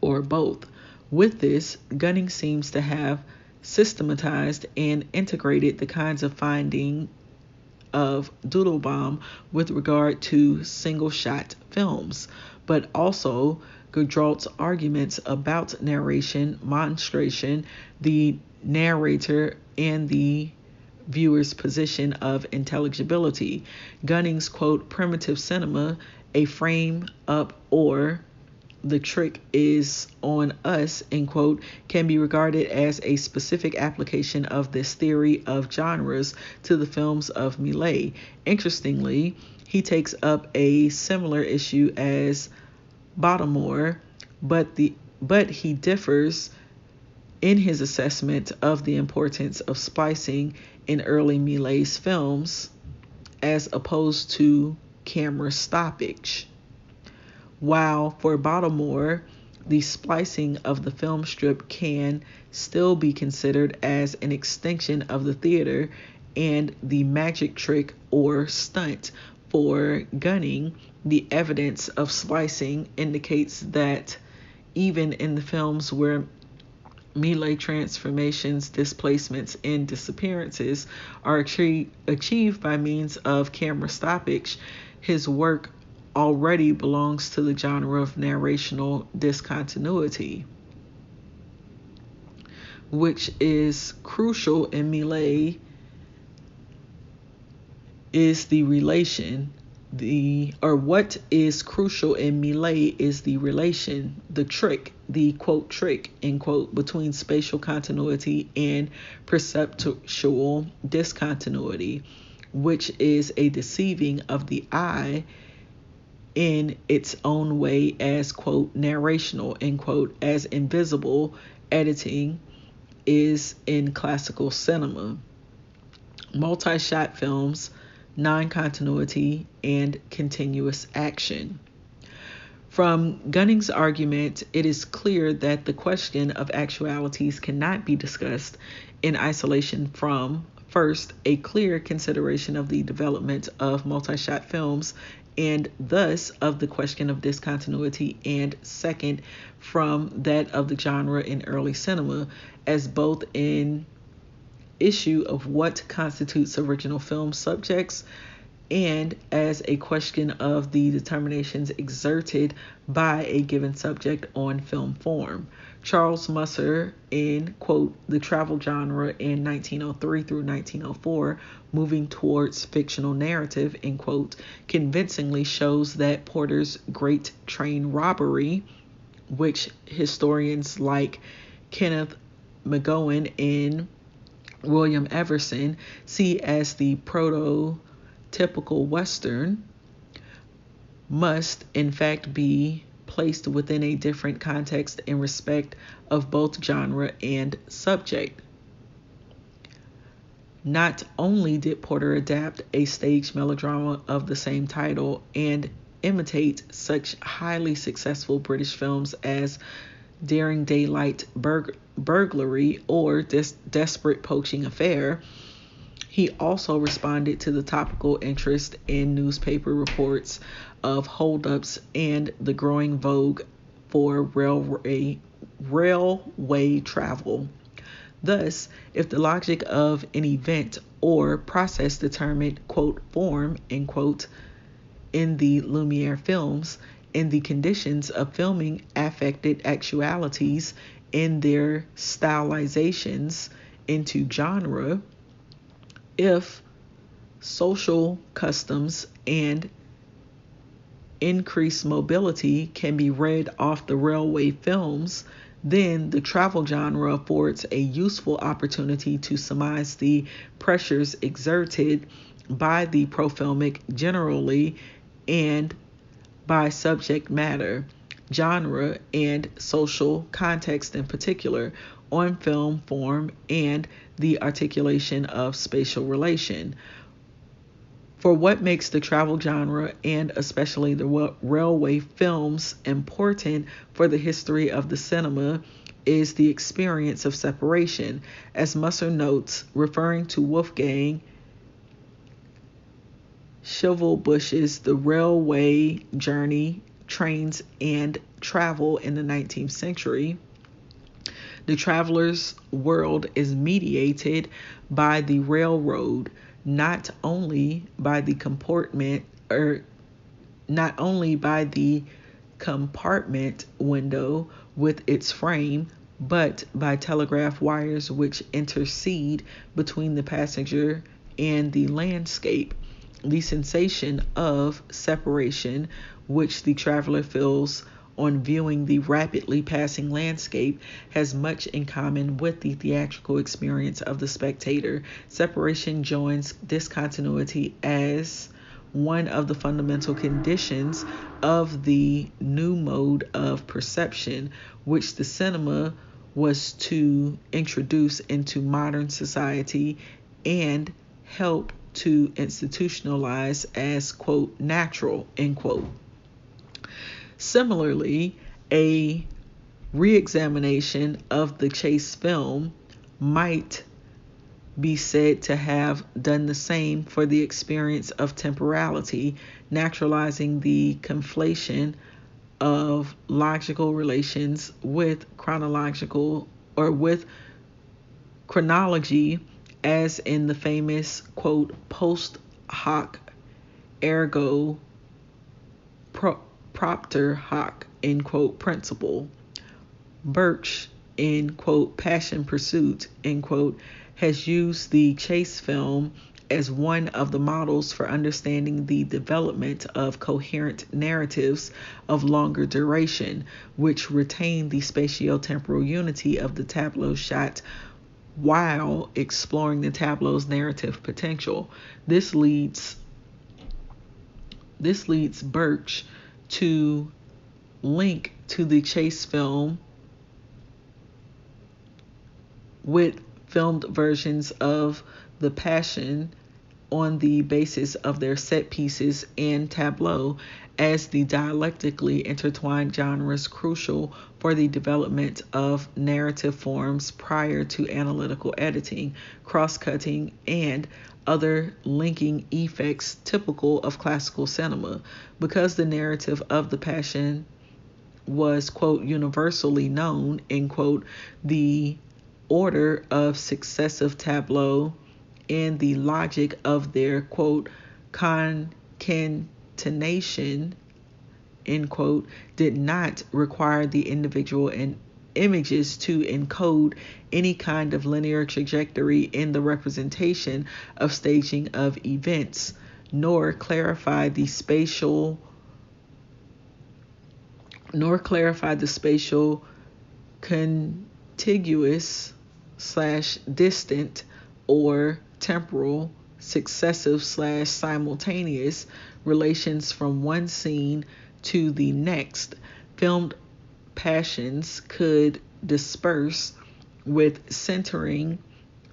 or both. With this, Gunning seems to have systematized and integrated the kinds of finding of Doodlebaum with regard to single-shot films, but also Gaudreault's arguments about narration, monstration, the narrator, and the viewer's position of intelligibility. Gunning's, quote, primitive cinema, a frame up or the trick is on us, end quote, can be regarded as a specific application of this theory of genres to the films of Millet. Interestingly, he takes up a similar issue as Bottomore, but he differs in his assessment of the importance of splicing in early Millet's films as opposed to camera stoppage. While for Baltimore, the splicing of the film strip can still be considered as an extension of the theater, and the magic trick or stunt for Gunning, the evidence of splicing indicates that even in the films where Millet transformations, displacements, and disappearances are achieved by means of camera stoppage, his work already belongs to the genre of narrational discontinuity, which is crucial in Millet is the relation. What is crucial in Millet is the relation, the trick, the quote trick, end quote, between spatial continuity and perceptual discontinuity, which is a deceiving of the eye in its own way as, quote, narrational, end quote, as invisible editing is in classical cinema. Multi-shot films, non-continuity, and continuous action. From Gunning's argument, it is clear that the question of actualities cannot be discussed in isolation from, first, a clear consideration of the development of multi-shot films and thus of the question of discontinuity, and second, from that of the genre in early cinema, as both in issue of what constitutes original film subjects and as a question of the determinations exerted by a given subject on film form. Charles Musser, in, quote, The Travel Genre in 1903 through 1904, Moving Towards Fictional Narrative, end quote, convincingly shows that Porter's Great Train Robbery, which historians like Kenneth McGowan and William Everson see as the prototypical Western, must in fact be placed within a different context in respect of both genre and subject. Not only did Porter adapt a stage melodrama of the same title and imitate such highly successful British films as Daring Daylight Burglary or Desperate Poaching Affair, he also responded to the topical interest in newspaper reports of holdups and the growing vogue for railway travel. Thus, if the logic of an event or process determined, quote, form, end quote, in the Lumiere films, and the conditions of filming affected actualities in their stylizations into genre, if social customs and increased mobility can be read off the railway films, then the travel genre affords a useful opportunity to surmise the pressures exerted by the profilmic generally and by subject matter, genre, and social context in particular on film form and the articulation of spatial relation. For what makes the travel genre and especially the railway films important for the history of the cinema is the experience of separation, as Musser notes, referring to Wolfgang Schivelbusch's The Railway Journey, Trains and Travel in the 19th Century. The traveler's world is mediated by the railroad, not only by the compartment window with its frame, but by telegraph wires which intercede between the passenger and the landscape. The sensation of separation which the traveler feels on viewing the rapidly passing landscape has much in common with the theatrical experience of the spectator. Separation joins discontinuity as one of the fundamental conditions of the new mode of perception, which the cinema was to introduce into modern society and help to institutionalize as, quote, natural, end quote. Similarly, a re-examination of the chase film might be said to have done the same for the experience of temporality, naturalizing the conflation of logical relations with chronological or with chronology, as in the famous, quote, post hoc ergo propter hoc, end quote, principle. Birch, in, quote, Passion Pursuit, end quote, has used the chase film as one of the models for understanding the development of coherent narratives of longer duration, which retain the spatiotemporal unity of the tableau shot while exploring the tableau's narrative potential. This leads Birch to link to the chase film with filmed versions of The Passion on the basis of their set pieces and tableau as the dialectically intertwined genres crucial for the development of narrative forms prior to analytical editing, cross-cutting, and other linking effects typical of classical cinema. Because the narrative of The Passion was, quote, universally known, end quote, the order of successive tableau and the logic of their, quote, concatenation, end quote, did not require the individual images to encode any kind of linear trajectory in the representation of staging of events, nor clarify the spatial contiguous / distant or temporal successive / simultaneous relations from one scene to the next. Filmed passions could disperse with centering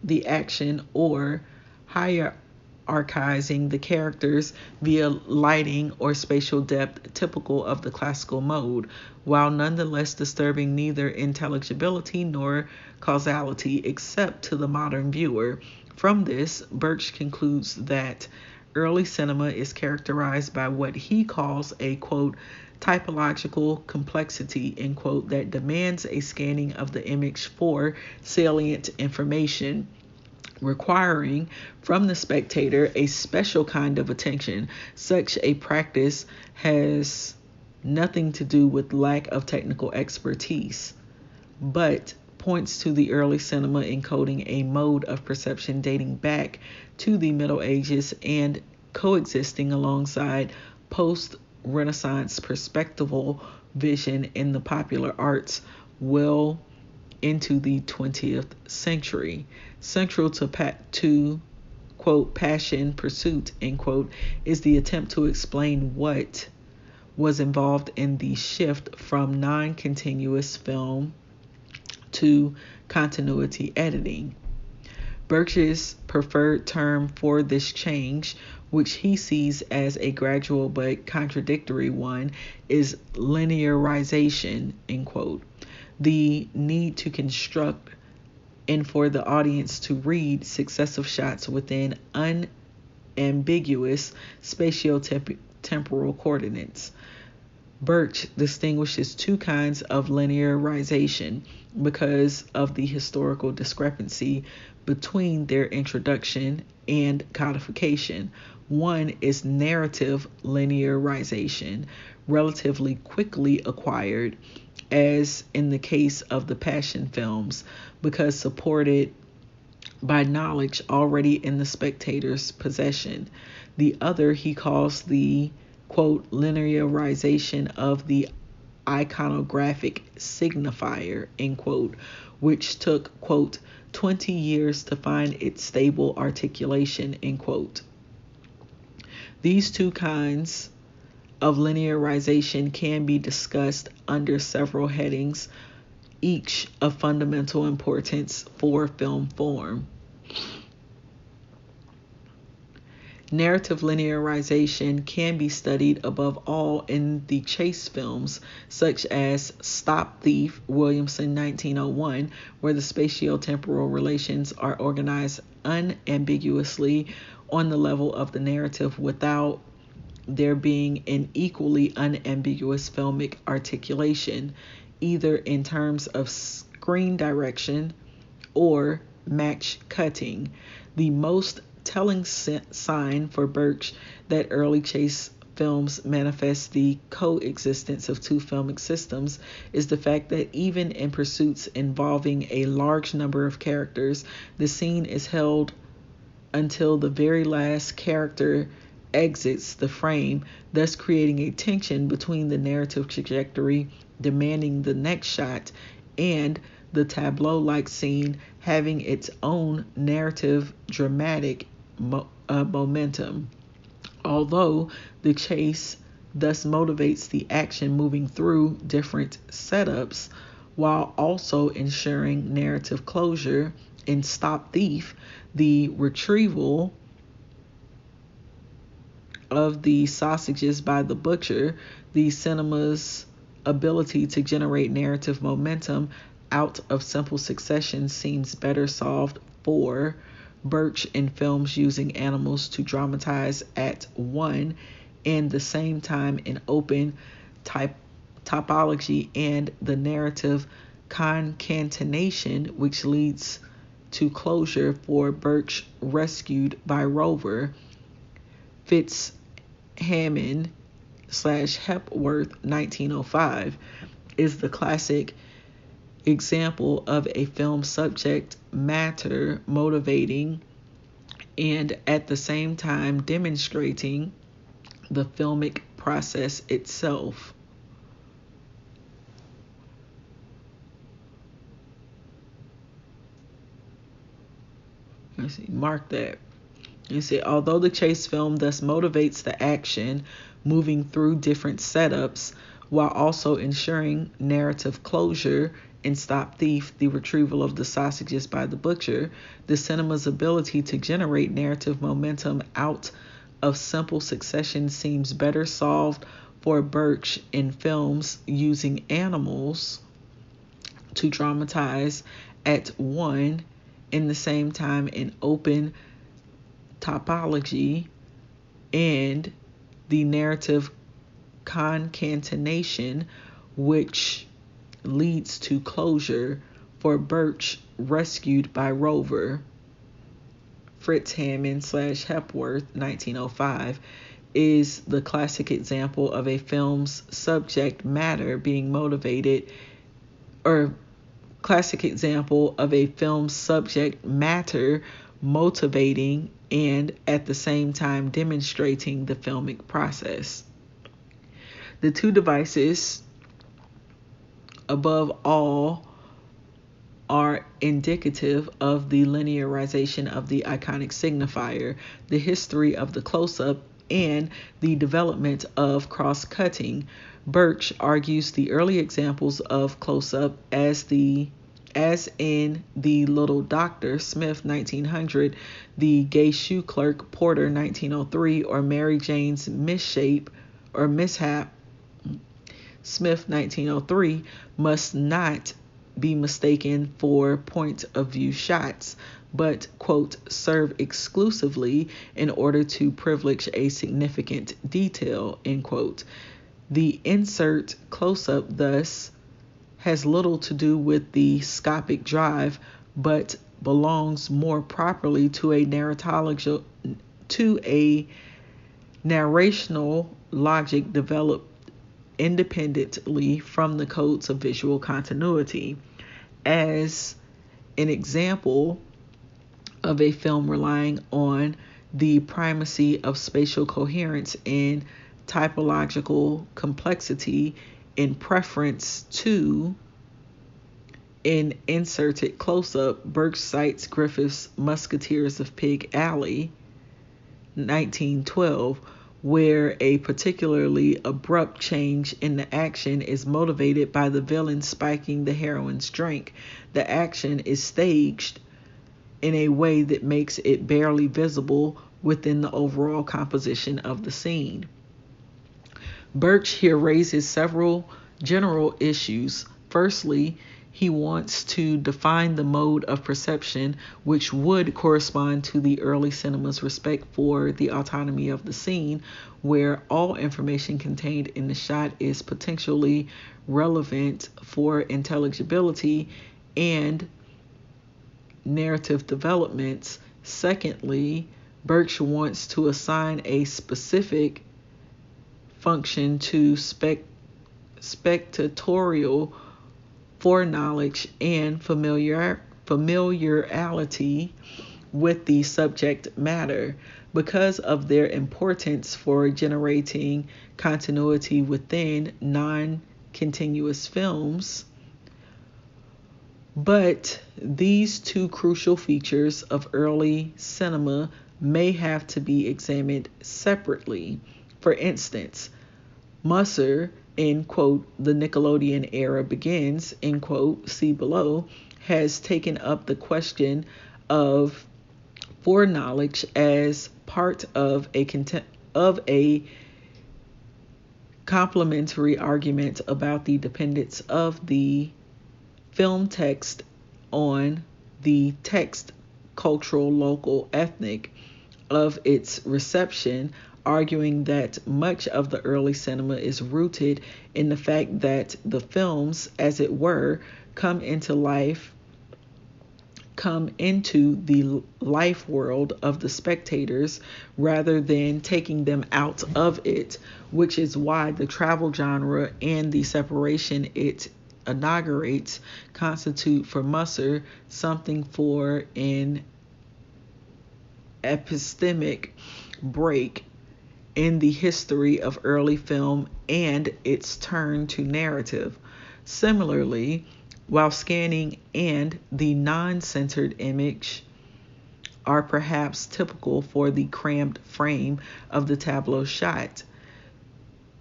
the action or hierarchizing the characters via lighting or spatial depth typical of the classical mode, while nonetheless disturbing neither intelligibility nor causality except to the modern viewer. From this, Birch concludes that early cinema is characterized by what he calls a, quote, typological complexity, end quote, that demands a scanning of the image for salient information, requiring from the spectator a special kind of attention. Such a practice has nothing to do with lack of technical expertise, but points to the early cinema encoding a mode of perception dating back to the Middle Ages and coexisting alongside post-Renaissance perspectival vision in the popular arts well into the 20th century. Central to quote, Passion Pursuit, end quote, is the attempt to explain what was involved in the shift from non-continuous film to continuity editing. Birch's preferred term for this change, which he sees as a gradual but contradictory one, is linearization, end quote. The need to construct and for the audience to read successive shots within unambiguous spatio-temporal coordinates. Birch distinguishes two kinds of linearization because of the historical discrepancy between their introduction and codification. One is narrative linearization, relatively quickly acquired, as in the case of the Passion films, because supported by knowledge already in the spectator's possession. The other he calls the, quote, linearization of the iconographic signifier, end quote, which took, quote, 20 years to find its stable articulation, end quote. These two kinds of linearization can be discussed under several headings, each of fundamental importance for film form. Narrative linearization can be studied above all in the chase films, such as Stop Thief, Williamson, 1901, where the spatiotemporal relations are organized unambiguously on the level of the narrative without there being an equally unambiguous filmic articulation, either in terms of screen direction or match cutting. The most telling sign for Birch that early chase films manifest the coexistence of two filmic systems is the fact that even in pursuits involving a large number of characters, the scene is held until the very last character exits the frame, thus creating a tension between the narrative trajectory demanding the next shot and the tableau-like scene having its own narrative dramatic momentum. Although the chase thus motivates the action moving through different setups while also ensuring narrative closure, in Stop Thief, the retrieval of the sausages by the butcher, the cinema's ability to generate narrative momentum out of simple succession seems better solved for Birch in films using animals to dramatize at one and the same time in open topology and the narrative concatenation, which leads to closure for Birch Rescued by Rover, Fitzhammond/Hepworth, 1905, is the classic example of a film subject matter motivating and at the same time demonstrating the filmic process itself. Let's see, mark that. You see, although the chase film thus motivates the action moving through different setups while also ensuring narrative closure, in Stop Thief, the retrieval of the sausages by the butcher, the cinema's ability to generate narrative momentum out of simple succession seems better solved for Birch in films using animals to dramatize at one in the same time in open topology and the narrative concatenation, which leads to closure for Birch Rescued by Rover, Fitzhammond/Hepworth, 1905, is the classic example of a film's subject matter being motivated, or classic example of a film's subject matter motivating and at the same time demonstrating the filmic process. The two devices above all are indicative of the linearization of the iconic signifier, the history of the close-up, and the development of cross-cutting. Birch argues the early examples of close-up as in The Little Doctor, Smith, 1900, The Gay Shoe Clerk, Porter, 1903, or Mary Jane's Mishap, Smith, 1903, must not be mistaken for point-of-view shots, but, quote, serve exclusively in order to privilege a significant detail, end quote. The insert close-up thus has little to do with the scopic drive, but belongs more properly to a narrational logic developed independently from the codes of visual continuity. As an example of a film relying on the primacy of spatial coherence and typological complexity in preference to an inserted close-up, Birch cites Griffith's Musketeers of Pig Alley, 1912, where a particularly abrupt change in the action is motivated by the villain spiking the heroine's drink. The action is staged in a way that makes it barely visible within the overall composition of the scene. Birch here raises several general issues. Firstly, he wants to define the mode of perception which would correspond to the early cinema's respect for the autonomy of the scene, where all information contained in the shot is potentially relevant for intelligibility and narrative developments. Secondly, Birch wants to assign a specific function to spectatorial foreknowledge and familiarity with the subject matter because of their importance for generating continuity within non-continuous films. But these two crucial features of early cinema may have to be examined separately. For instance, Musser, in quote, the Nickelodeon era begins, in quote, see below, has taken up the question of foreknowledge as part of a complementary argument about the dependence of the film text on the text cultural, local, ethnic of its reception, arguing that much of the early cinema is rooted in the fact that the films, as it were, come into the life world of the spectators rather than taking them out of it, which is why the travel genre and the separation it inaugurates constitute for Musser something for an epistemic break in the history of early film and its turn to narrative. Similarly, while scanning and the non-centered image are perhaps typical for the crammed frame of the tableau shot,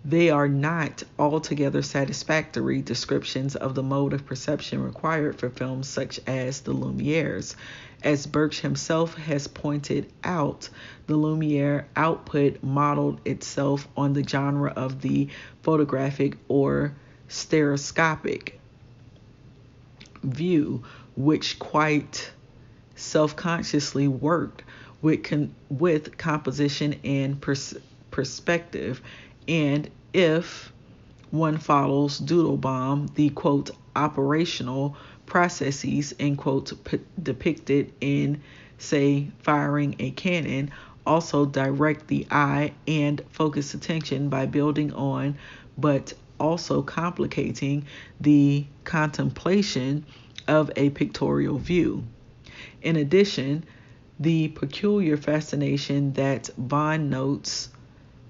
they are not altogether satisfactory descriptions of the mode of perception required for films such as the Lumieres. As Birch himself has pointed out, the Lumiere output modeled itself on the genre of the photographic or stereoscopic view, which quite self-consciously worked with composition and perspective. And if one follows Doodlebaum, the quote operational processes end quote depicted in, say, firing a cannon also direct the eye and focus attention by building on but also complicating the contemplation of a pictorial view. In addition, the peculiar fascination that Bond notes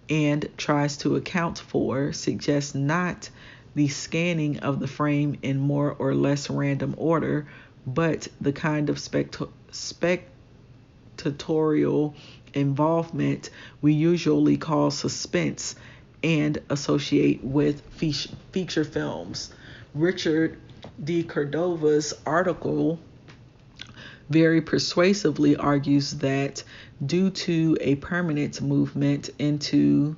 and tries to account for suggests not the scanning of the frame in more or less random order, but the kind of spectatorial involvement we usually call suspense and associate with feature films. Richard D. Cordova's article very persuasively argues that due to a permanent movement into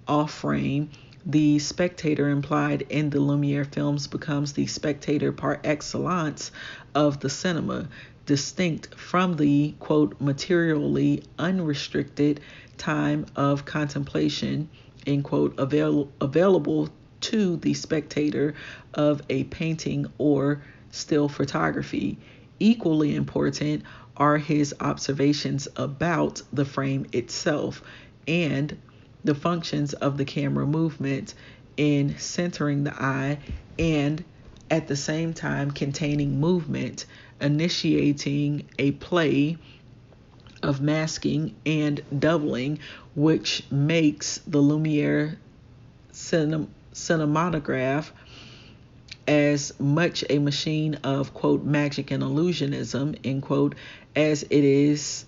off-frame, the spectator implied in the Lumiere films becomes the spectator par excellence of the cinema, distinct from the, quote, materially unrestricted time of contemplation, end quote, available to the spectator of a painting or still photography. Equally important are his observations about the frame itself and the functions of the camera movement in centering the eye and at the same time containing movement, initiating a play of masking and doubling, which makes the Lumiere cinematograph as much a machine of, quote, magic and illusionism, end quote, as it is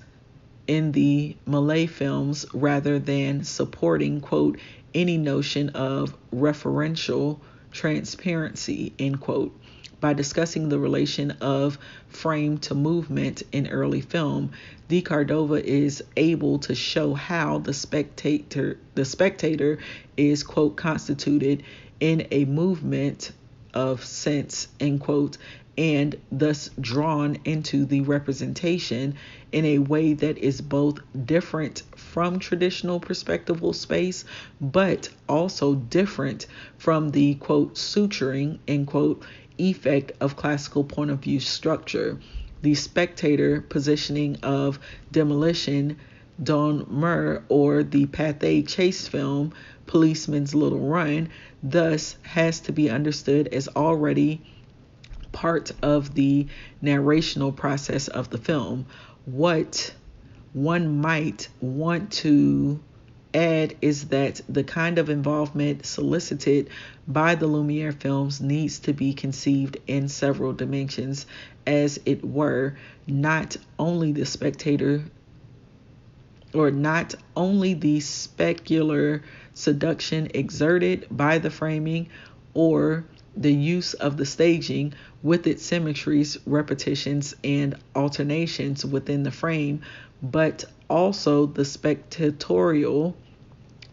in the Malay films rather than supporting, quote, any notion of referential transparency, end quote. By discussing the relation of frame to movement in early film, De Cordova is able to show how the spectator is, quote, constituted in a movement of sense, end quote, and thus drawn into the representation in a way that is both different from traditional perspectival space, but also different from the, quote, suturing, end quote, effect of classical point of view structure. The spectator positioning of Demolition Don Mer or the Pathé Chase film Policeman's Little Run thus has to be understood as already part of the narrational process of the film. What one might want to add is that the kind of involvement solicited by the Lumiere films needs to be conceived in several dimensions, as it were, not only the spectator or not only the specular seduction exerted by the framing or the use of the staging with its symmetries, repetitions, and alternations within the frame, but also the spectatorial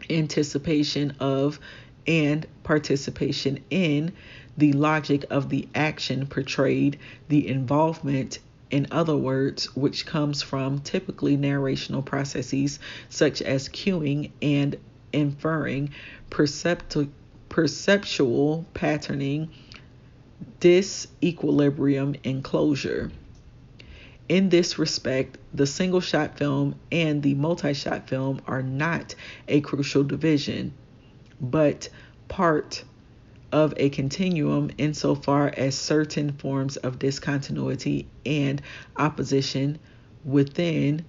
anticipation of and participation in the logic of the action portrayed, the involvement, in other words, which comes from typically narrational processes such as cueing and inferring, perceptual patterning, disequilibrium, and closure. In this respect, the single-shot film and the multi-shot film are not a crucial division, but part of a continuum insofar as certain forms of discontinuity and opposition within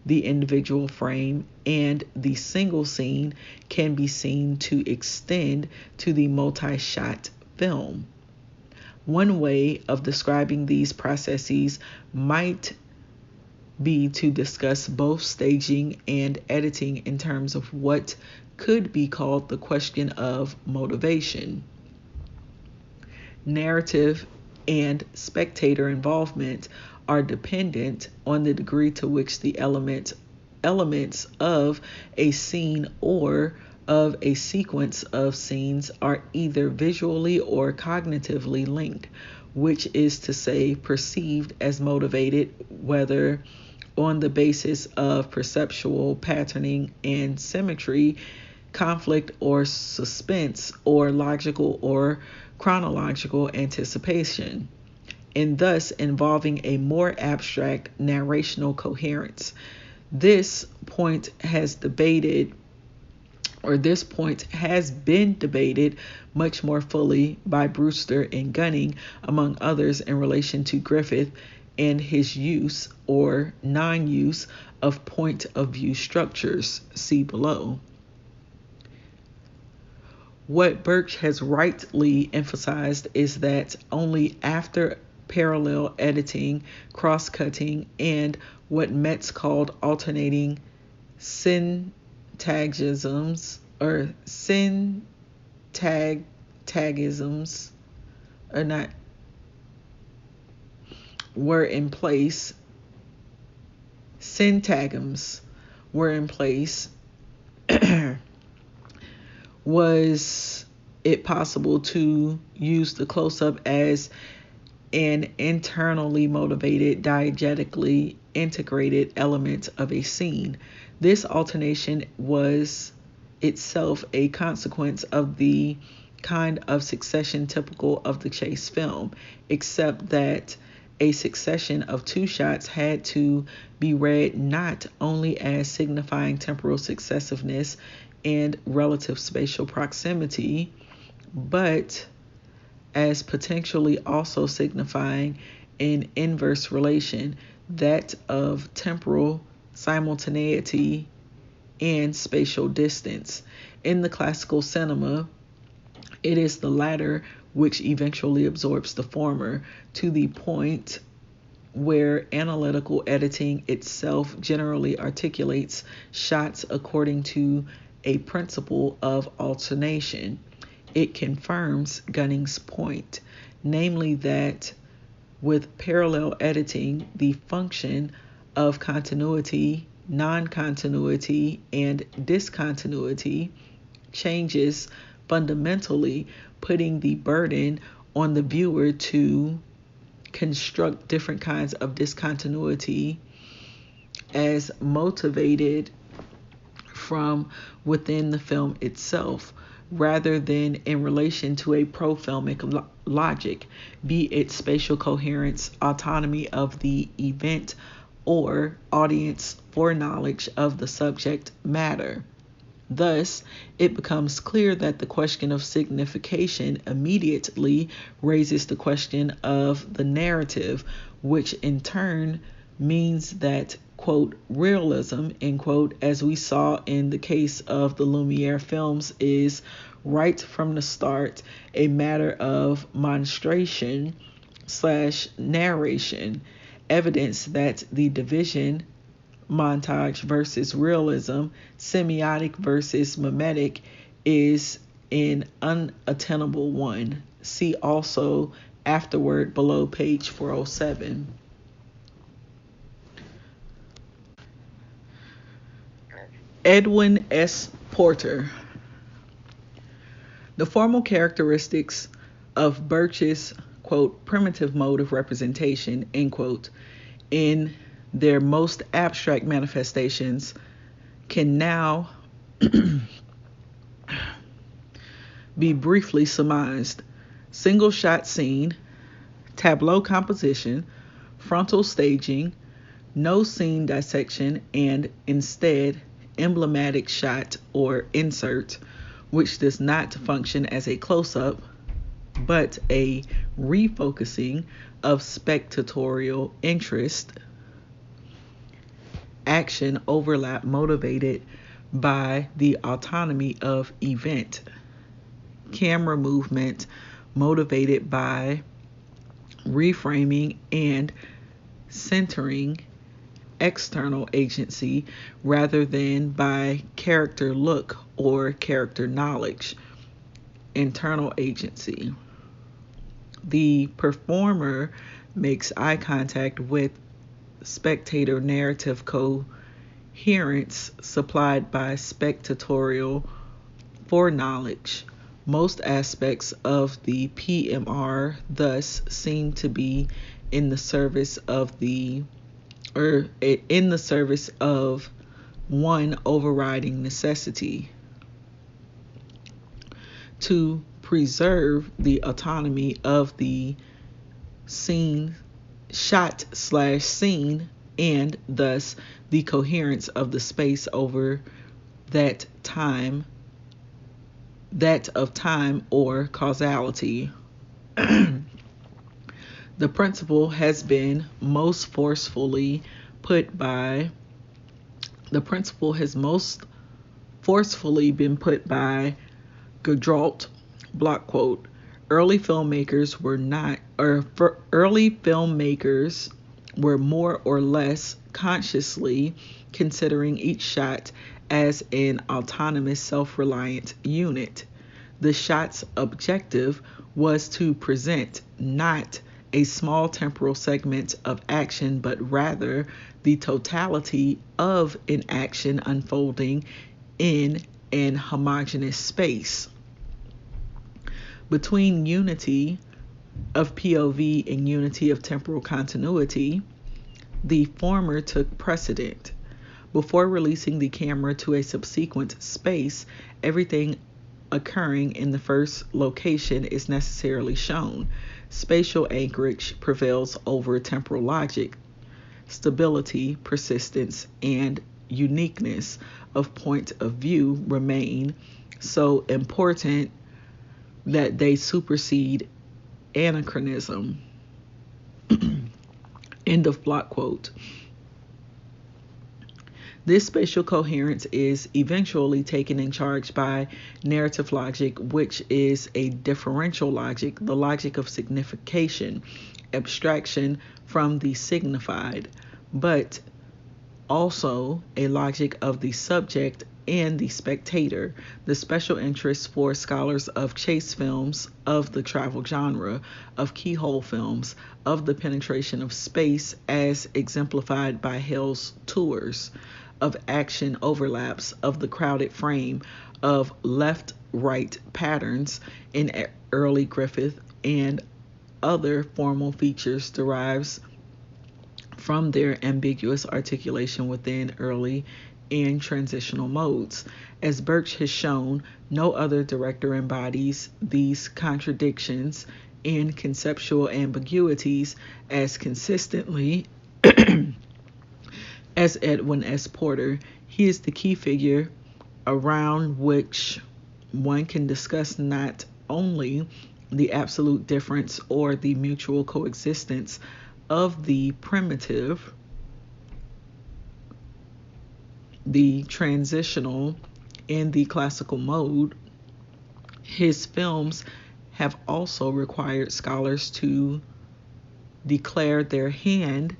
the individual frame and the single scene can be seen to extend to the multi-shot film. One way of describing these processes might be to discuss both staging and editing in terms of what could be called the question of motivation. Narrative and spectator involvement are dependent on the degree to which the elements of a scene or of a sequence of scenes are either visually or cognitively linked, which is to say perceived as motivated, whether on the basis of perceptual patterning and symmetry, conflict or suspense, or logical or chronological anticipation, and thus involving a more abstract narrational coherence. This point has been debated much more fully by Brewster and Gunning, among others, in relation to Griffith and his use or non-use of point of view structures. See below. What Birch has rightly emphasized is that only after parallel editing, cross-cutting, and what Metz called alternating syntagmisms or syntagmisms are not were in place. Syntagms were in place. Was it possible to use the close-up as an internally motivated, diegetically integrated element of a scene? This alternation was itself a consequence of the kind of succession typical of the chase film, except that a succession of two shots had to be read not only as signifying temporal successiveness and relative spatial proximity, but as potentially also signifying an inverse relation, that of temporal simultaneity and spatial distance. In the classical cinema, it is the latter which eventually absorbs the former to the point where analytical editing itself generally articulates shots according to a principle of alternation. It confirms Gunning's point, namely that with parallel editing, the function of continuity, non-continuity, and discontinuity changes fundamentally, putting the burden on the viewer to construct different kinds of discontinuity as motivated from within the film itself, rather than in relation to a pro-filmic logic, be it spatial coherence, autonomy of the event, or audience foreknowledge of the subject matter. Thus, it becomes clear that the question of signification immediately raises the question of the narrative, which in turn means that, quote, realism, end quote, as we saw in the case of the Lumiere films, is right from the start a matter of monstration / narration, evidence that the division montage versus realism, semiotic versus mimetic, is an unattainable one. See also afterward below page 407. Edwin S. Porter. The formal characteristics of Birch's, quote, primitive mode of representation, end quote, in their most abstract manifestations can now be briefly surmised. Single shot scene, tableau composition, frontal staging, no scene dissection, and instead emblematic shot or insert, which does not function as a close-up but a refocusing of spectatorial interest. Action overlap motivated by the autonomy of event. Camera movement motivated by reframing and centering external agency rather than by character look or character knowledge, internal agency. The performer makes eye contact with spectator narrative coherence supplied by spectatorial foreknowledge. Most aspects of the PMR thus seem to be in the service of one overriding necessity: to preserve the autonomy of the scene, shot/scene, and thus the coherence of the space over that of time or causality. The principle has most forcefully been put by Gudralt, block quote. Early filmmakers were more or less consciously considering each shot as an autonomous, self-reliant unit. The shot's objective was to present not a small temporal segment of action, but rather the totality of an action unfolding in an homogeneous space. Between unity of POV and unity of temporal continuity, the former took precedent. Before releasing the camera to a subsequent space, everything occurring in the first location is necessarily shown. Spatial anchorage prevails over temporal logic. Stability, persistence, and uniqueness of point of view remain so important that they supersede anachronism. End of block quote. This spatial coherence is eventually taken in charge by narrative logic, which is a differential logic, the logic of signification, abstraction from the signified, but also a logic of the subject and the spectator. The special interest for scholars of chase films, of the travel genre, of keyhole films, of the penetration of space as exemplified by Hale's tours, of action overlaps, of the crowded frame, of left-right patterns in early Griffith, and other formal features derives from their ambiguous articulation within early and transitional modes. As Birch has shown, no other director embodies these contradictions and conceptual ambiguities as consistently as Edwin S. Porter. He is the key figure around which one can discuss not only the absolute difference or the mutual coexistence of the primitive, the transitional, and the classical mode. His films have also required scholars to declare their hand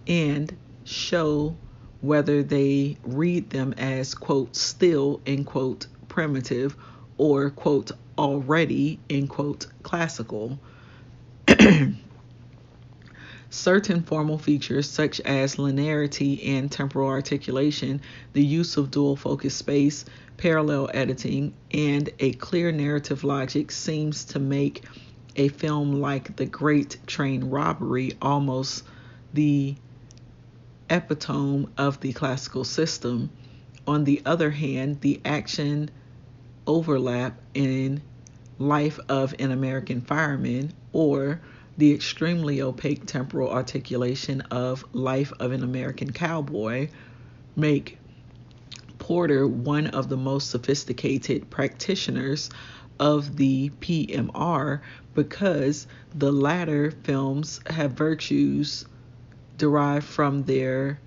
and show whether they read them as, quote, still, end quote, primitive, or, quote, already, end quote, classical. Certain formal features such as linearity and temporal articulation, the use of dual focus space, parallel editing, and a clear narrative logic seems to make a film like The Great Train Robbery almost the epitome of the classical system. On the other hand, the action overlap in Life of an American Fireman, or the extremely opaque temporal articulation of Life of an American Cowboy, make Porter one of the most sophisticated practitioners of the PMR, because the latter films have virtues derived from their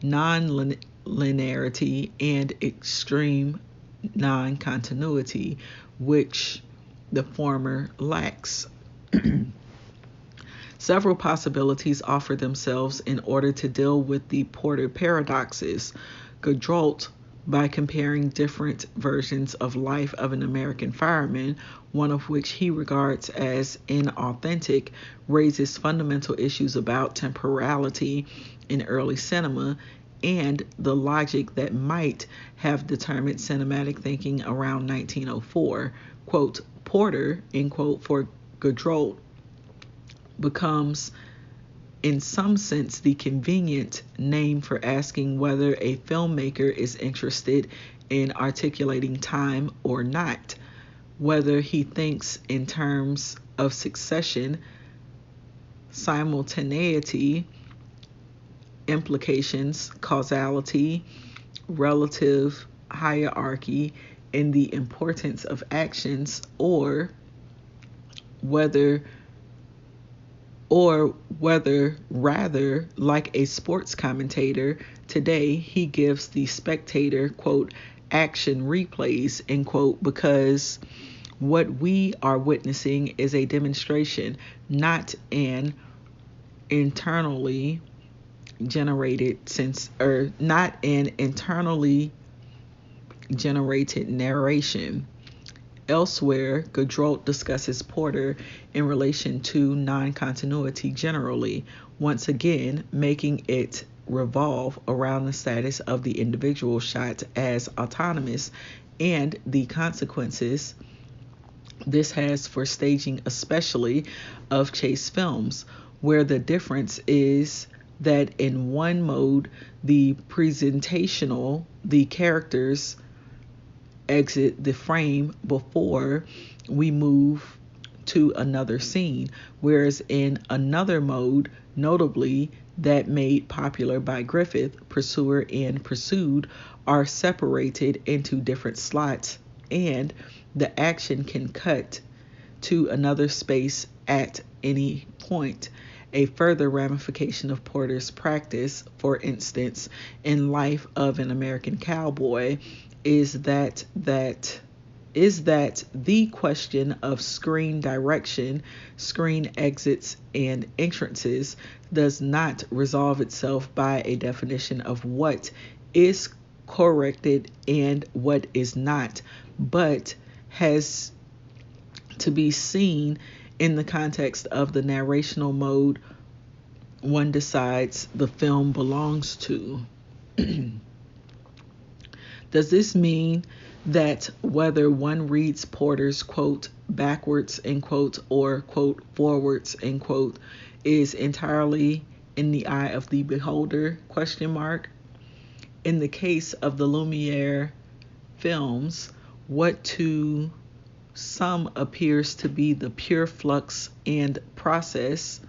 non-linearity and extreme non-continuity, which the former lacks. Several possibilities offer themselves in order to deal with the Porter paradoxes. Gaudreault, by comparing different versions of Life of an American Fireman, one of which he regards as inauthentic, raises fundamental issues about temporality in early cinema and the logic that might have determined cinematic thinking around 1904. Quote, Porter, end quote, for Gaudreault, becomes in some sense the convenient name for asking whether a filmmaker is interested in articulating time or not, whether he thinks in terms of succession, simultaneity, implications, causality, relative hierarchy, and the importance of actions, or whether rather, like a sports commentator today, he gives the spectator, quote, action replays, end quote, because what we are witnessing is a demonstration, not an internally generated narration. Elsewhere, Gaudreault discusses Porter in relation to non-continuity generally, once again making it revolve around the status of the individual shot as autonomous and the consequences this has for staging, especially of chase films, where the difference is that in one mode, the characters exit the frame before we move to another scene, whereas in another mode, notably that made popular by Griffith, pursuer and pursued are separated into different slots, and the action can cut to another space at any point. A further ramification of Porter's practice, for instance, in Life of an American Cowboy, is that the question of screen direction, screen exits, and entrances does not resolve itself by a definition of what is corrected and what is not, but has to be seen in the context of the narrational mode one decides the film belongs to. Does this mean that whether one reads Porter's quote backwards end quote or quote forwards end quote is entirely in the eye of the beholder question mark? In the case of the Lumiere films, what to some appears to be the pure flux and process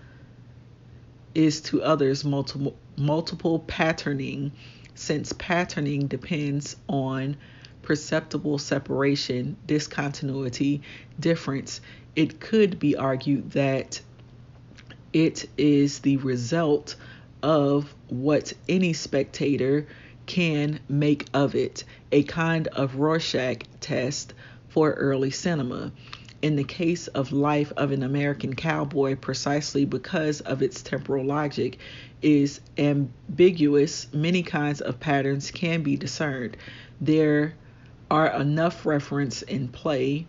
is to others multiple patterning, since patterning depends on perceptible separation, discontinuity, difference. It could be argued that it is the result of what any spectator can make of it, a kind of Rorschach test for early cinema. In the case of Life of an American Cowboy, precisely because of its temporal logic is ambiguous, many kinds of patterns can be discerned. There are enough reference in play,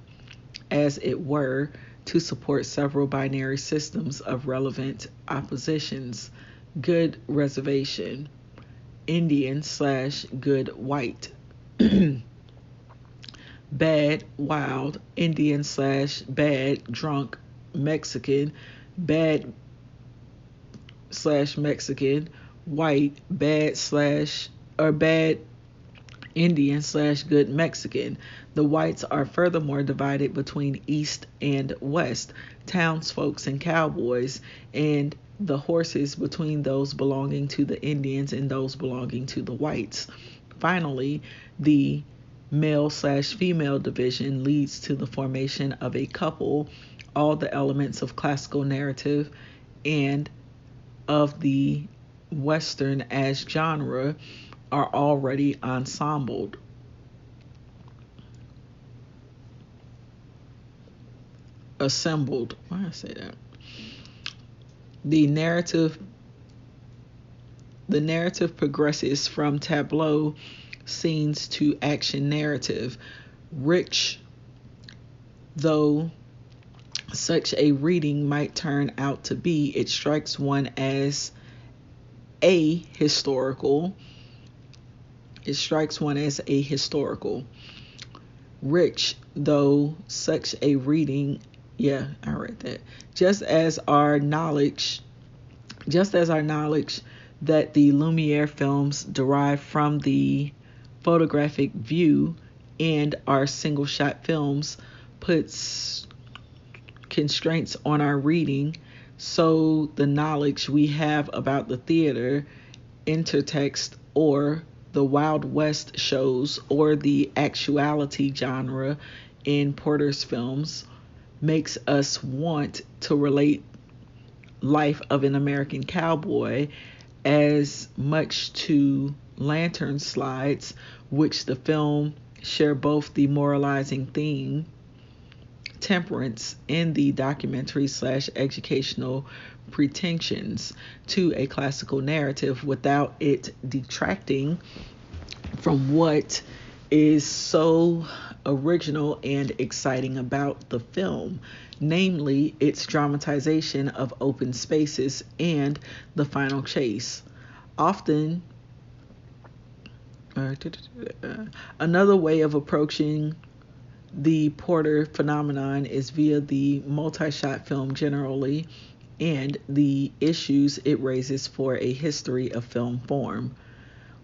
as it were, to support several binary systems of relevant oppositions. Good reservation, Indian/good white. Bad wild, Indian/bad drunk Mexican. Bad/Mexican white, bad Indian/good Mexican. The whites are furthermore divided between East and West, townsfolks and cowboys, and the horses between those belonging to the Indians and those belonging to the whites. Finally, the male/female division leads to the formation of a couple. All the elements of classical narrative and of the Western as genre are already ensembled. Assembled. Why did I say that? The narrative progresses from tableau scenes to action narrative. Rich though such a reading might turn out to be, it strikes one as ahistorical. Rich though such a reading, yeah, I read that. Just as our knowledge that the Lumiere films derive from the photographic view and our single shot films puts constraints on our reading, so the knowledge we have about the theater, intertext, or the Wild West shows, or the actuality genre in Porter's films makes us want to relate Life of an American Cowboy as much to lantern slides, which the film share both the moralizing theme, temperance, and the documentary/educational pretensions to a classical narrative, without it detracting from what is so original and exciting about the film, namely its dramatization of open spaces and the final chase. Often, another way of approaching the Porter phenomenon is via the multi-shot film generally and the issues it raises for a history of film form.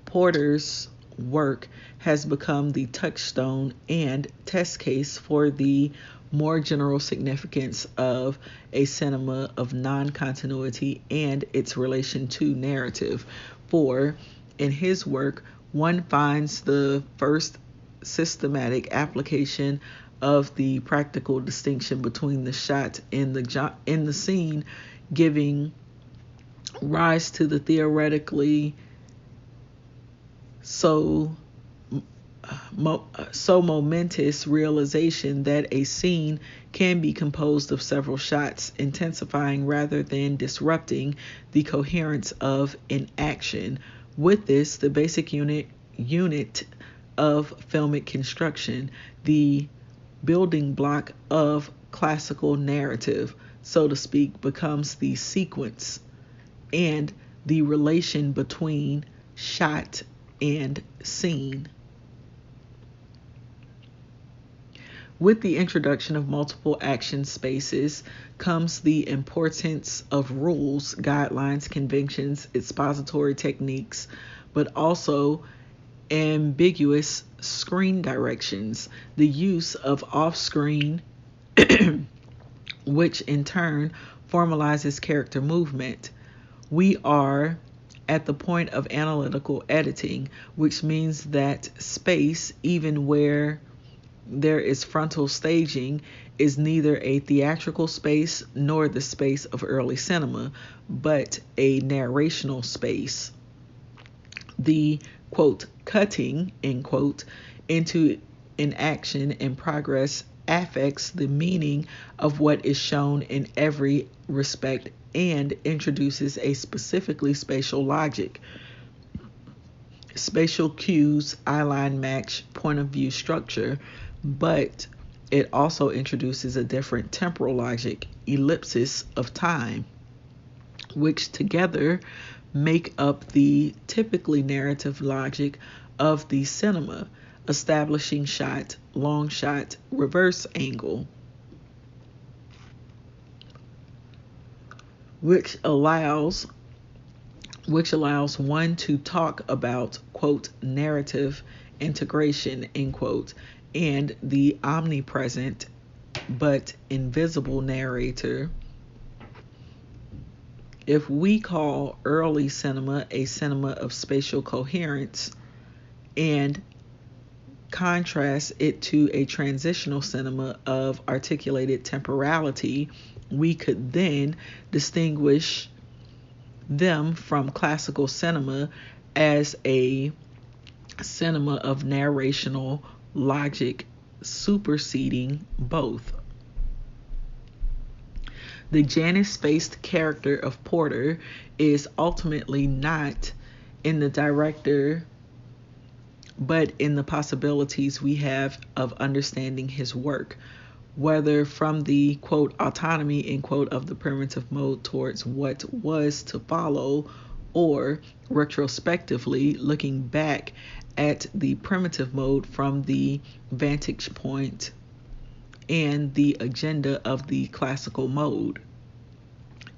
Porter's work has become the touchstone and test case for the more general significance of a cinema of non-continuity and its relation to narrative. For in his work, one finds the first systematic application of the practical distinction between the shot and the scene, giving rise to the theoretically so momentous realization that a scene can be composed of several shots, intensifying rather than disrupting the coherence of an action. With this, the basic unit of filmic construction, the building block of classical narrative, so to speak, becomes the sequence and the relation between shot and scene. With the introduction of multiple action spaces comes the importance of rules, guidelines, conventions, expository techniques, but also ambiguous screen directions, the use of off-screen, which in turn formalizes character movement. We are at the point of analytical editing, which means that space, even where there is frontal staging, is neither a theatrical space nor the space of early cinema, but a narrational space. The, quote, cutting, end quote, into an action in progress affects the meaning of what is shown in every respect and introduces a specifically spatial logic. Spatial cues, eyeline match, point of view structure, but it also introduces a different temporal logic, ellipsis of time, which together make up the typically narrative logic of the cinema, establishing shot, long shot, reverse angle, which allows one to talk about, quote, narrative integration, end quote, and the omnipresent but invisible narrator. If we call early cinema a cinema of spatial coherence and contrast it to a transitional cinema of articulated temporality, we could then distinguish them from classical cinema as a cinema of narrational logic superseding both. The Janus-spaced character of Porter is ultimately not in the director, but in the possibilities we have of understanding his work, whether from the, quote, autonomy, end quote, of the primitive mode towards what was to follow, or retrospectively looking back at the primitive mode from the vantage point and the agenda of the classical mode.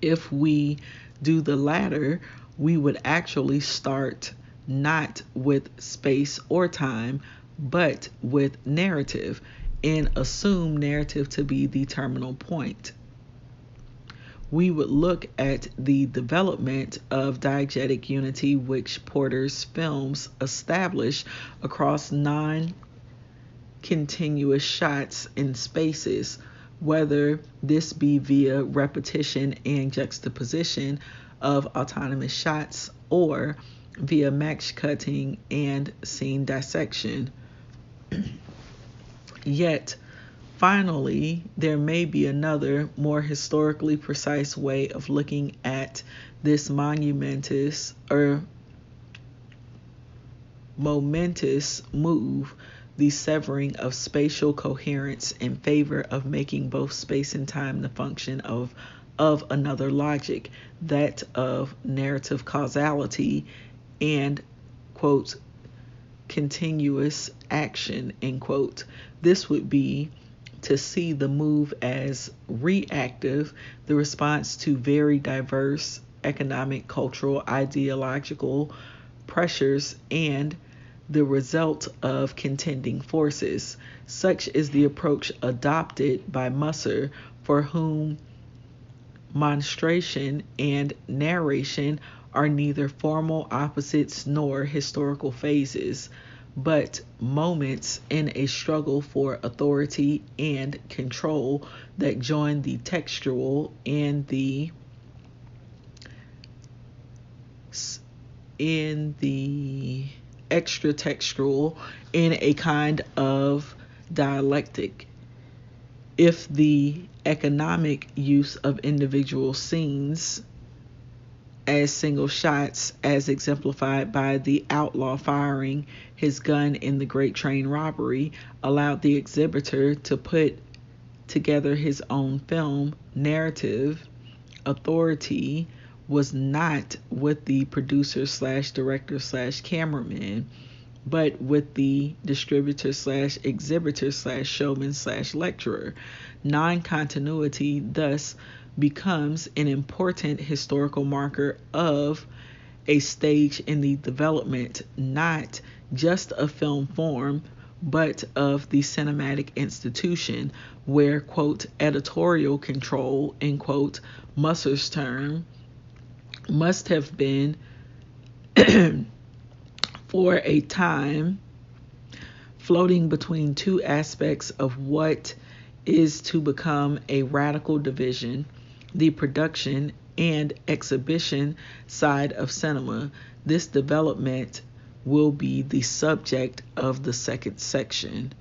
If we do the latter, we would actually start not with space or time, but with narrative, and assume narrative to be the terminal point. We would look at the development of diegetic unity which Porter's films establish across non-continuous shots in spaces, whether this be via repetition and juxtaposition of autonomous shots or via match cutting and scene dissection. Yet, finally, there may be another, more historically precise way of looking at this momentous move, the severing of spatial coherence in favor of making both space and time the function of another logic, that of narrative causality and, quote, continuous action, end quote. This would be to see the move as reactive, the response to very diverse economic, cultural, ideological pressures, and the result of contending forces. Such is the approach adopted by Musser, for whom monstration and narration are neither formal opposites nor historical phases, but moments in a struggle for authority and control that join the textual and the in the extra textual in a kind of dialectic. If the economic use of individual scenes as single shots, as exemplified by the outlaw firing his gun in the Great Train Robbery, allowed the exhibitor to put together his own film narrative, authority was not with the producer / director / cameraman, but with the distributor / exhibitor / showman / lecturer. Non-continuity thus becomes an important historical marker of a stage in the development, not just of film form, but of the cinematic institution, where, quote, editorial control, end quote, Musser's term, must have been for a time floating between two aspects of what is to become a radical division, the production and exhibition side of cinema. This development will be the subject of the second section.